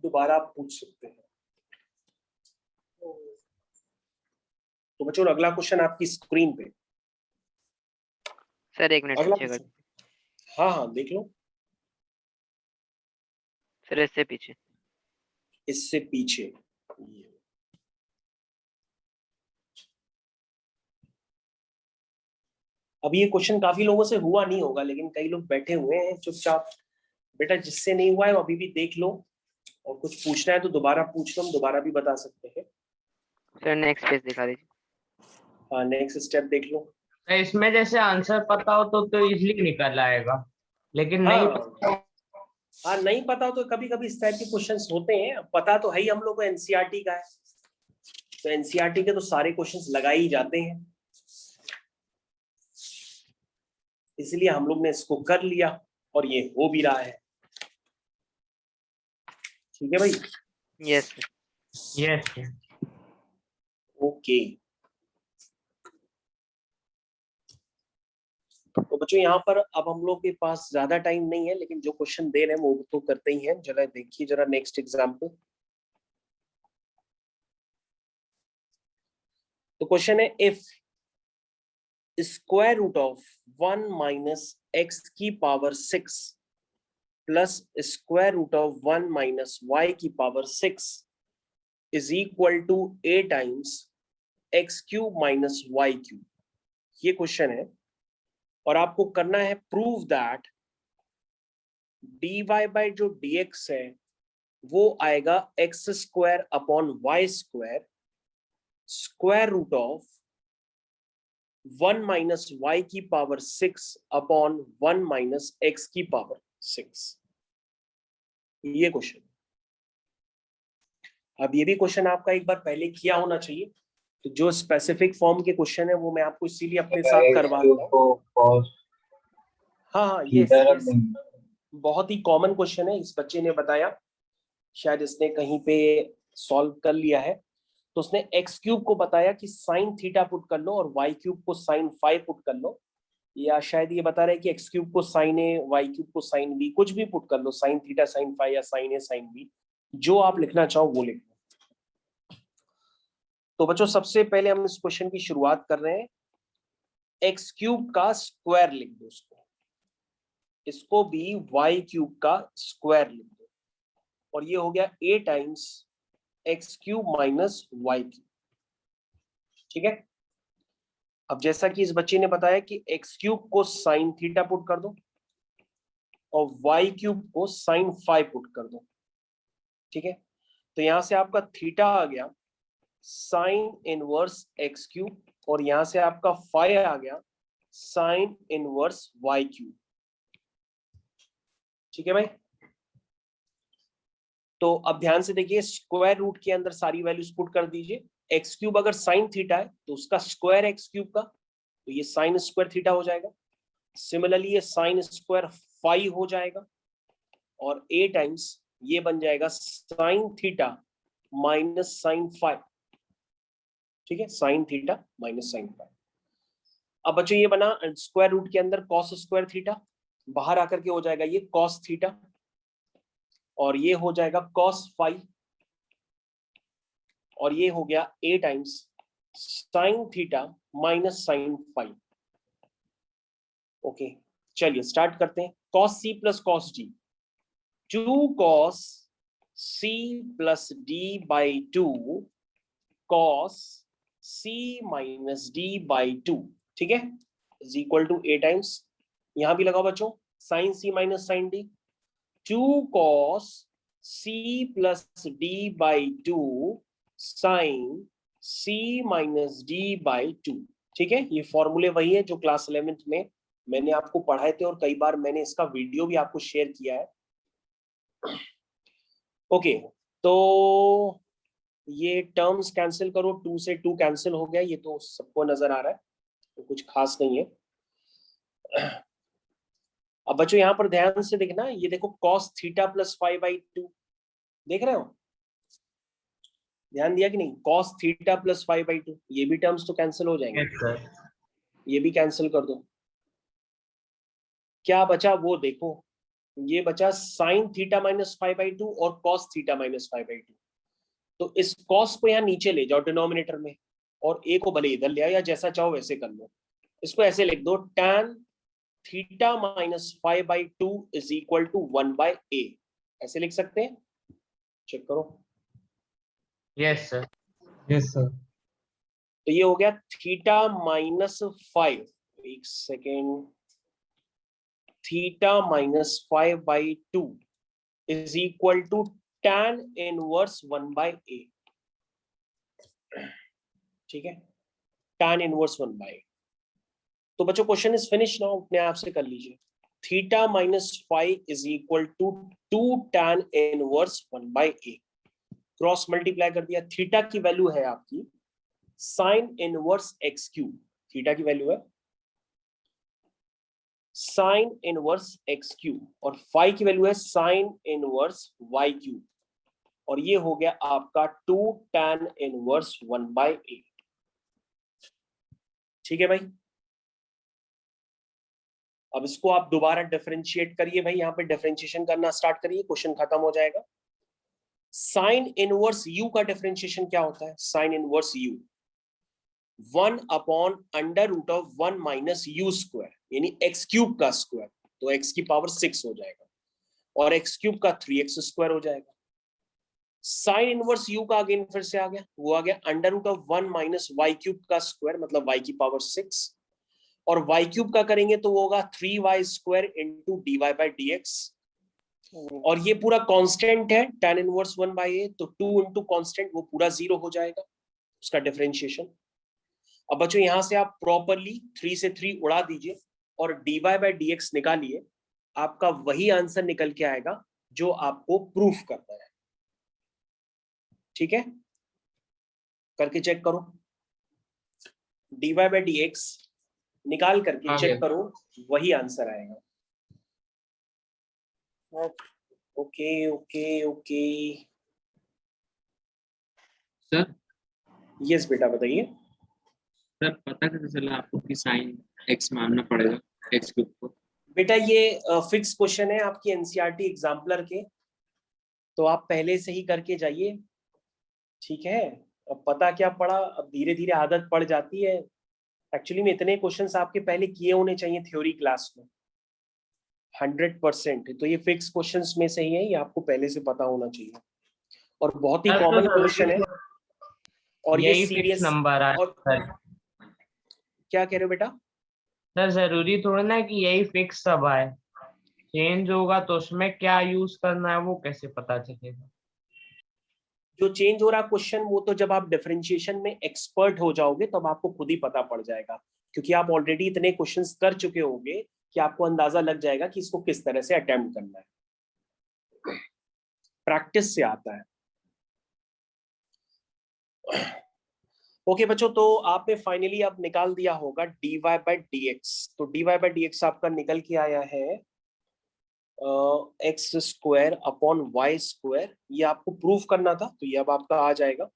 [SPEAKER 1] दोबारा आप पूछ सकते हैं। तो बच्चों अगला क्वेश्चन आपकी स्क्रीन पे।
[SPEAKER 2] सर एक मिनट
[SPEAKER 1] अगला
[SPEAKER 2] पीछे कर।
[SPEAKER 1] क्वेश्चन, हाँ देख लो।
[SPEAKER 2] सर इससे पीछे।
[SPEAKER 1] इससे पीछे ये। अब ये क्वेश्चन काफी लोगों से हुआ नहीं होगा, लेकिन कई लोग बैठे हुए हैं चुपचाप। बेटा जिससे नहीं हुआ है वो अभी भी देख लो, और कुछ पूछना है तो दोबारा पूछ लो, हम दोबारा भी बता सकते हैं।
[SPEAKER 2] सर नेक्स्ट पेज दिखा दीजिए।
[SPEAKER 1] हाँ, नेक्स्ट स्टेप देख लो।
[SPEAKER 6] तो इसमें जैसे आंसर पता हो तो इजीली निकल आएगा, लेकिन नहीं
[SPEAKER 1] हाँ, नहीं पता हो तो कभी कभी इस टाइप के क्वेश्चंस होते हैं। पता तो है ही हम लोग को एनसीईआरटी का है, तो एनसीईआरटी के तो सारे क्वेश्चंस लगाए ही जाते हैं, इसलिए हम लोग ने इसको कर लिया और ये हो भी रहा है। ठीक है भाई?
[SPEAKER 2] Yes
[SPEAKER 6] yes.
[SPEAKER 1] ओके, तो बच्चों यहाँ पर अब हम लोग के पास ज्यादा टाइम नहीं है, लेकिन जो क्वेश्चन दे रहे हैं वो तो करते ही हैं। जरा देखिए जरा नेक्स्ट एग्जाम्पल। तो क्वेश्चन है, if square root of 1 minus x की power 6 plus square root of 1 minus y की power 6 is equal to a times x cube minus y cube. ये क्वेश्चन है और आपको करना है प्रूव दैट dy बाई जो dx है वो आएगा x square upon y square square root of 1 minus y की पावर 6 अपॉन 1 माइनस एक्स की पावर 6। ये क्वेश्चन। अब ये भी क्वेश्चन आपका एक बार पहले किया होना चाहिए, तो जो स्पेसिफिक फॉर्म के क्वेश्चन है वो मैं आपको इसीलिए अपने साथ करवा रहा हूँ। हाँ, यस, बहुत ही कॉमन क्वेश्चन है। इस बच्चे ने बताया, शायद इसने कहीं पे सॉल्व कर लिया है, तो उसने एक्स क्यूब को बताया कि साइन थीटा पुट कर लो और वाई क्यूब को साइन फाइव पुट कर लो, या शायद ये बता रहे हैं कि एक्स क्यूब को साइन ए, वाई क्यूब को साइन बी, कुछ भी पुट कर लो, साइन थीटा साइन फाइव या साइन ए साइन बी, जो आप लिखना चाहो वो लिख लो। तो बच्चों सबसे पहले हम इस क्वेश्चन की शुरुआत कर रहे हैं। एक्स क्यूब का स्क्वायर लिख दो, इसको भी वाई क्यूब का स्क्वायर लिख दो, और ये हो गया a times x cube minus y cube. ठीक है? अब जैसा कि इस बच्चे ने बताया कि एक्स क्यूब को साइन थीटा पुट कर दो और वाई क्यूब को साइन फाइव पुट कर दो। ठीक है? तो यहां से आपका थीटा आ गया साइन इनवर्स एक्स क्यूब, और यहां से आपका फाइव आ गया साइन इनवर्स वाई क्यूब। ठीक है भाई? तो अब ध्यान से देखिए, स्क्वायर रूट के अंदर सारी वैल्यूज पुट कर दीजिए। एक्स क्यूब अगर साइन थीटा है तो उसका स्क्वायर एक्स क्यूब का, तो ये साइन स्क्वायर थीटा हो जाएगा। सिमिलरली ये साइन स्क्वायर फाइव हो जाएगा, और a टाइम्स ये बन जाएगा sine theta minus sine five. ठीक है? Sine theta minus sine five. अब बच्चों ये बना स्क्वायर रूट के अंदर कॉस स्क्वायर थीटा, बाहर आकर के हो जाएगा ये कॉस थीटा, और ये हो जाएगा कॉस फाइव, और ये हो गया a times sine theta minus sine five. Okay, चलिए स्टार्ट करते हैं। Cos c plus cos d, 2 cos c plus d by 2 cos c minus d by two, ठीक है, is equal to a times, यहां भी लगाओ बच्चों, sine c minus sine d, 2 cos c plus d by two sine c minus d by two, ठीक है। ये फॉर्मूले वही है जो क्लास 11th में मैंने आपको पढ़ाए थे और कई बार मैंने इसका वीडियो भी आपको शेयर किया है। ओके, तो ये टर्म्स कैंसिल करो, 2 से 2 कैंसिल हो गया, ये तो सबको नजर आ रहा है, तो कुछ खास नहीं है। अब बच्चों यहां पर ध्यान से देखना, ये देखो cos थीटा प्लस 5/2, देख रहे हो, ध्यान दिया कि नहीं, cos थीटा प्लस 5/2, ये भी टर्म्स तो कैंसिल हो जाएंगे,
[SPEAKER 6] यस सर।
[SPEAKER 1] ये भी कैंसिल कर दो। क्या बचा वो देखो, ये बचा साइन थीटा माइनस 5/2 और cos थीटा माइनस 5/2। तो इस cos को यहाँ नीचे ले जाओ डिनोमिनेटर में, और a को भले इधर ले आओ या जैसा चाहो वैसे कर लो। इसको ऐसे लिख दो, tan theta minus 5/2 is equal to 1/a, ऐसे लिख सकते हैं, चेक करो।
[SPEAKER 6] Yes sir.
[SPEAKER 7] Yes sir.
[SPEAKER 1] तो ये हो गया थीटा माइनस 5, एक second, theta minus 5/2 is equal to tan inverse 1/a, ठीक है, tan इनवर्स 1/a। तो बच्चों क्वेश्चन इज फिनिश नाउ, अपने आप से कर लीजिए। Theta minus 5 is equal to 2 tan inverse 1/a, cross multiply कर दिया, थीटा की वैल्यू है आपकी sine inverse x cube, theta की वैल्यू है साइन इनवर्स x क्यूब, और फाई की वैल्यू है साइन इनवर्स y क्यूब, और ये हो गया आपका 2 tan इनवर्स 1/a, ठीक है भाई। अब इसको आप दोबारा डिफरेंशिएट करिए भाई, यहाँ पे डिफरेंशिएशन करना स्टार्ट करिए, क्वेश्चन खत्म हो जाएगा। साइन इनवर्स u का डिफरेंशिएशन क्या होता है, sine inverse u 1/√1 minus u square, यानी x क्यूब का स्क्वायर, तो x की पावर 6 हो जाएगा, और x क्यूब का 3x स्क्वायर हो जाएगा। साइन इनवर्स u का अगेन फिर से आ गया, वो आ गया √1 माइनस y क्यूब का स्क्वायर, मतलब y की पावर 6, और y क्यूब का करेंगे तो वो होगा 3y स्क्वायर इंटू dy/dx, और ये पूरा कांस्टेंट है tan इनवर्स 1/a, तो 2 इंटू कांस्टेंट, वो पूरा 0 हो जाएगा उसका डिफरेंशिएशन। अब बच्चों यहां से आप प्रॉपरली 3 से 3 उड़ा दीजिए और dy/dx निकालिए, आपका वही आंसर निकल के आएगा जो आपको प्रूफ करना है, ठीक है, करके चेक करो, dy/dx निकाल करके चेक करो, वही आंसर आएगा। Okay okay okay
[SPEAKER 8] sir
[SPEAKER 1] yes बेटा बताइए।
[SPEAKER 8] सर पता कैसे चला आपको कि साइन एक्स मानना पड़ेगा एक्स क्यूब को?
[SPEAKER 1] बेटा ये फिक्स क्वेश्चन है आपकी एनसीईआरटी एग्जाम्पलर के, तो आप पहले से ही करके जाइए, ठीक है। अब पता क्या पड़ा, अब धीरे धीरे आदत पड़ जाती है। एक्चुअली में इतने क्वेश्चंस आपके पहले किए होने चाहिए थ्योरी क्लास में, 100%। तो ये फिक्स क्वेश्चंस में से ही है, ये आपको पहले से पता होना चाहिए, और बहुत ही कॉमन क्वेश्चन है, और ये सीरियस
[SPEAKER 6] नंबर है।
[SPEAKER 1] और क्या कह रहे हो बेटा?
[SPEAKER 6] सर जरूरी थोड़ा ना कि यही फिक्स सब आए, चेंज होगा तो उसमें क्या यूज करना है वो कैसे पता चलेगा?
[SPEAKER 1] जो चेंज हो रहा क्वेश्चन, वो तो जब आप डिफरेंशिएशन में एक्सपर्ट हो जाओगे तब आपको खुद ही पता पड़ जाएगा, क्योंकि आप ऑलरेडी इतने क्वेश्चंस कर चुके होंगे कि आपको अंदाजा लग जाएगा कि इसको किस तरह से अटेम्प्ट करना है, प्रैक्टिस से आता है। ओके बच्चों, तो आपने फाइनली अब निकाल दिया होगा dy/dx, तो dy/dx आपका निकल के आया है x square upon y square, ये आपको प्रूफ करना था, तो ये अब आपका आ जाएगा,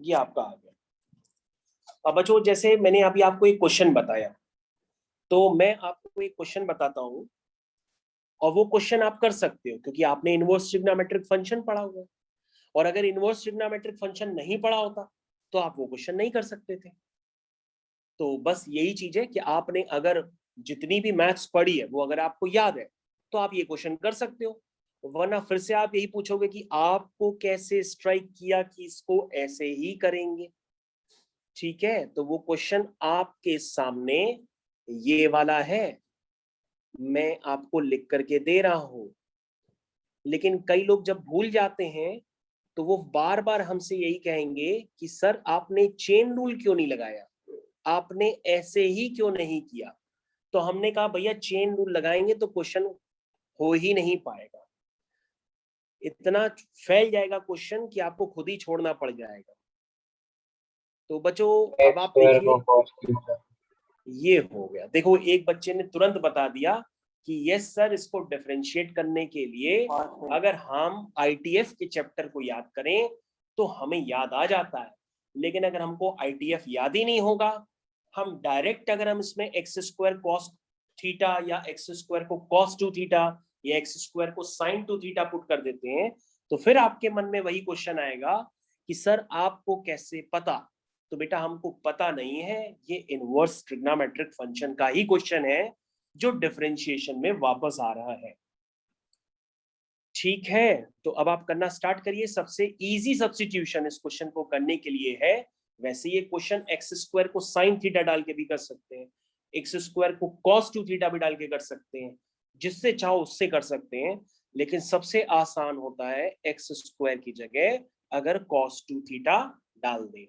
[SPEAKER 1] ये आपका आ गया। अब बच्चों जैसे मैंने अभी आपको एक क्वेश्चन बताया, तो मैं आपको एक क्वेश्चन बताता हूं, और वो क्वेश्चन आप कर सकते हो क्योंकि आपने इनवर्स ट्रिग्नोमेट्रिक फंक्शन पढ़ा हुआ है, और अगर इनवर्स ट्रिग्नोमेट्रिक फंक्शन नहीं पढ़ा होता तो आप वो क्वेश्चन नहीं कर सकते थे। तो बस यही चीज है कि आपने अगर जितनी भी मैथ्स पढ़ी है वो अगर आपको याद है तो आप ये क्वेश्चन कर सकते हो, वरना फिर से आप यही पूछोगे कि आपको कैसे स्ट्राइक किया कि इसको ऐसे ही करेंगे। ठीक है, तो वो क्वेश्चन आपके सामने ये वाला है, मैं आपको लिख करके दे रहा हूं। लेकिन कई लोग जब भूल जाते हैं तो वो बार बार हमसे यही कहेंगे कि सर आपने चेन रूल क्यों नहीं लगाया, आपने ऐसे ही क्यों नहीं किया। तो हमने कहा भैया चेन रूल लगाएंगे तो क्वेश्चन हो ही नहीं पाएगा, इतना फैल जाएगा क्वेश्चन कि आपको खुद ही छोड़ना पड़ जाएगा। तो बच्चों अब
[SPEAKER 7] एक्स
[SPEAKER 1] आप
[SPEAKER 7] स्क्वायर
[SPEAKER 1] देखिए,
[SPEAKER 7] को cos थीटा।
[SPEAKER 1] ये हो गया। देखो एक बच्चे ने तुरंत बता दिया कि यस सर, इसको डिफरेंशिएट करने के लिए अगर हम आईटीएफ के चैप्टर को याद करें तो हमें याद आ जाता है, लेकिन अगर हमको आईटीएफ याद ही नहीं होगा, हम डायरेक्ट अगर हम इसमें एक्स स्क्वायर कॉस थीटा या एक्स स्क्वायर को कॉस 2 थीटा या एक्स स्क्वायर को साइन 2 थीटा पुट कर देते हैं, तो फिर आपके मन में वही क्वेश्चन आएगा कि सर आपको कैसे पता। तो बेटा हमको पता नहीं है, ये इनवर्स ट्रिग्नोमेट्रिक फंक्शन का ही क्वेश्चन है जो डिफरेंशिएशन में वापस आ रहा है। ठीक है, तो अब आप करना स्टार्ट करिए। सबसे इजी सब्स्टिट्यूशन इस क्वेश्चन को करने के लिए है, वैसे ये क्वेश्चन एक्स स्क्वायर को साइन थीटा डाल के भी कर सकते हैं, एक्स स्क्वायर को कॉस 2 थीटा भी डाल के कर सकते हैं, जिससे चाहो उससे कर सकते हैं, लेकिन सबसे आसान होता है एक्स स्क्वायर की जगह अगर कॉस 2 थीटा डाल दें।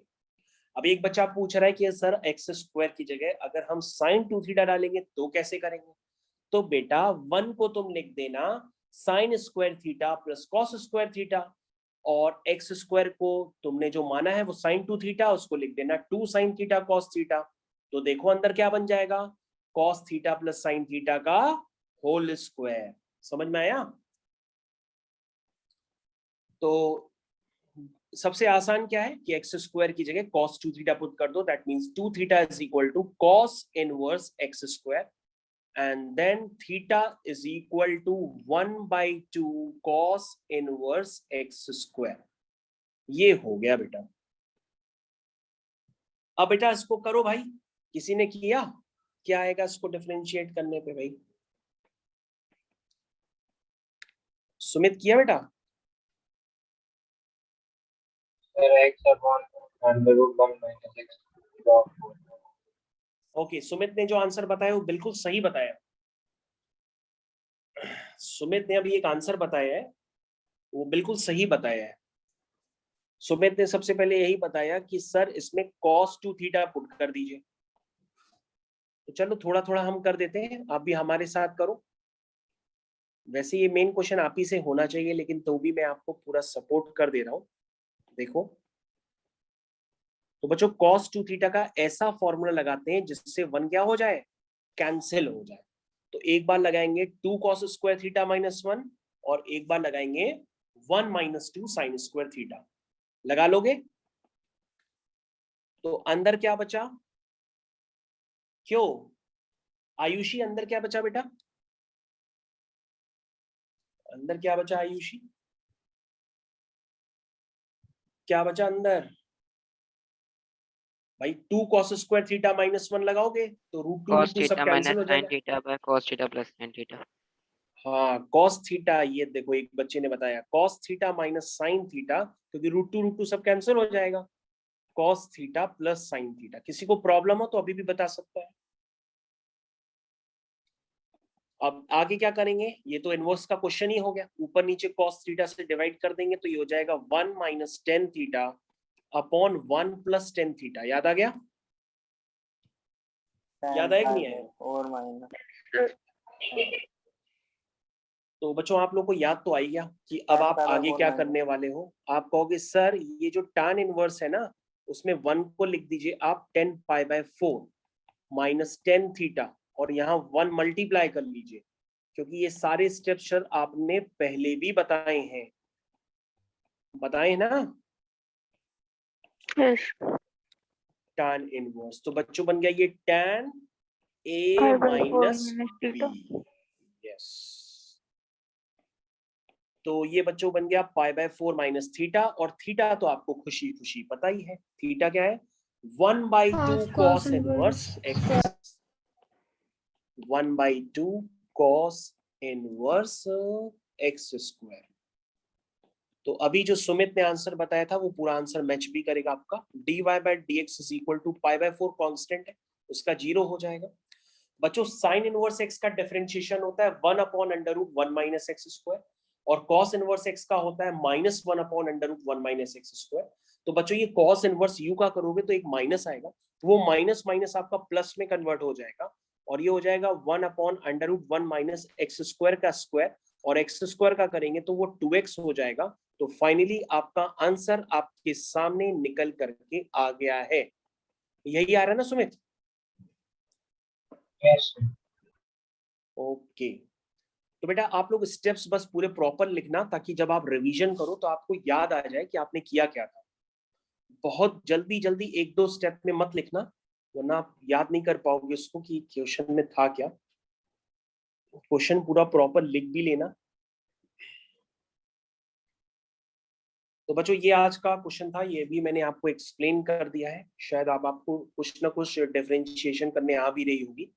[SPEAKER 1] अब एक बच्चा पूछ रहा है कि सर एक्स स्क्वायर की जगह अगर हम साइन 2 थीटा डालेंगे तो कैसे करेंगे। तो बेटा 1 को तुम लिख देना sine square theta plus cos square theta, और एक्स स्क्वायर को तुमने जो माना है वो साइन 2 थीटा, उसको लिख देना 2 साइन थीटा कॉस थीटा। तो देखो अंदर क्या बन जाएगा, cos theta plus sine theta का होल स्क्वायर। समझ में आया। तो सबसे आसान क्या है कि एक्स स्क्वायर की जगह cos 2 थीटा पुट कर दो, that means 2 theta is equal to cos inverse x square, and then theta is equal to 1/2 cos inverse x square. ये हो गया बेटा। अब बेटा इसको करो भाई, किसी ने किया, क्या आएगा इसको डिफरेंशिएट करने पे भाई? सुमित किया बेटा?
[SPEAKER 7] Sir, x upon under root 1 minus x log 4.
[SPEAKER 1] Okay, Sumit ने जो आंसर बताया वो बिल्कुल सही बताया। सुमित ने अभी एक आंसर बताया है, वो बिल्कुल सही बताया है। सुमित ने सबसे पहले यही बताया कि सर इसमें cos 2 थीटा पुट कर दीजिए। तो चलो थोड़ा थोड़ा हम कर देते हैं, आप भी हमारे साथ करो। वैसे ये मेन क्वेश्चन आप ही से होना चाहिए, लेकिन तो भी मैं आपको पूरा सपोर्ट कर दे रहा हूं। देखो तो बच्चों cos 2 थीटा का ऐसा फॉर्मूला लगाते हैं जिससे 1 क्या हो जाए, कैंसिल हो जाए। तो एक बार लगाएंगे 2 cos स्क्वायर थीटा माइनस 1, और एक बार लगाएंगे 1 माइनस 2 साइन स्क्वायर थीटा। लगा लोगे तो अंदर क्या बचा, क्यों आयुषी अंदर क्या बचा बेटा, अंदर क्या बचा आयुषी, क्या बचा अंदर भाई? 2 cos स्क्वायर थीटा माइनस 1 लगाओगे तो रूट 2
[SPEAKER 2] cos
[SPEAKER 1] रूट 2 सब
[SPEAKER 2] थीटा
[SPEAKER 1] कैंसिल हो
[SPEAKER 2] माइनस sin
[SPEAKER 1] जाएगा।
[SPEAKER 2] Theta by cos theta plus sin theta.
[SPEAKER 1] हाँ cos थीटा, ये देखो एक बच्चे ने बताया cos theta minus sin theta, क्योंकि रूट 2 सब कैंसिल हो जाएगा। cos theta plus sin theta. किसी को प्रॉब्लम हो तो अभी भी बता सकता है। अब आगे क्या करेंगे, ये तो इनवर्स का क्वेश्चन ही हो गया। ऊपर नीचे cos थीटा से डिवाइड कर देंगे तो ये हो जाएगा 1 minus tan theta upon 1 plus tan theta. याद आ गया? याद आया कि नहीं आया?
[SPEAKER 4] और माइनस
[SPEAKER 1] तो बच्चों आप लोग को याद तो आई गया कि अब आप आगे क्या करने वाले हो। आप कहोगे सर ये जो tan इनवर्स है ना, उसमें 1 को लिख दीजिए आप 10 पाई बाय 4 माइनस 10 थीटा, और यहाँ 1 मल्टीप्लाई कर लीजिए, क्योंकि ये सारे स्टेप्स सर आपने पहले भी बताए हैं, बताए ना tan इनवर्स। तो बच्चों बन गया ये tan a minus b। Yes, तो ये बच्चों बन गया पाई बाय 4 माइनस थीटा, और थीटा तो आपको खुशी खुशी पता ही है, थीटा क्या है 1/2 cos inverse x, 1/2 cos inverse x square. तो अभी जो सुमित ने आंसर बताया था वो पूरा आंसर मैच भी करेगा आपका। dy by dx is equal to pi by 4 constant है, उसका 0 हो जाएगा। बच्चों साइन इनवर्स x का डिफरेंशिएशन होता है 1 upon under root 1 minus x square, और कॉस इनवर्स x का होता है minus 1 upon under root 1 minus x square. तो बच्चों ये कॉस इनवर्स u का करोगे तो एक माइनस आएगा, वो माइनस माइनस आपका प्लस में कन्वर्ट हो जाएगा, और ये हो जाएगा 1 upon under root 1 minus x square का स्क्वायर, और एक्स स्क्वायर का करेंगे तो वो 2x हो जाएगा। तो फाइनली आपका आंसर आपके सामने निकल करके आ गया है। यही आ रहा है ना सुमित?
[SPEAKER 7] यस
[SPEAKER 1] ओके, तो बेटा आप लोग स्टेप्स बस पूरे प्रॉपर लिखना, ताकि जब आप रिवीजन करो तो आपको याद आ जाए कि आपने किया क्या था। बहुत जल्दी जल्दी एक दो स्टेप में मत लिखना, वरना आप याद नहीं कर पाओगे उसको कि क्वेश्चन में था क्या। क्वेश्चन पूरा प्रॉपर लिख भी लेना। तो बच्चों ये आज का क्वेश्चन था, ये भी मैंने आपको एक्सप्लेन कर दिया है। शायद आपको कुछ ना कुछ डिफरेंशिएशन करने आ भी रही होगी।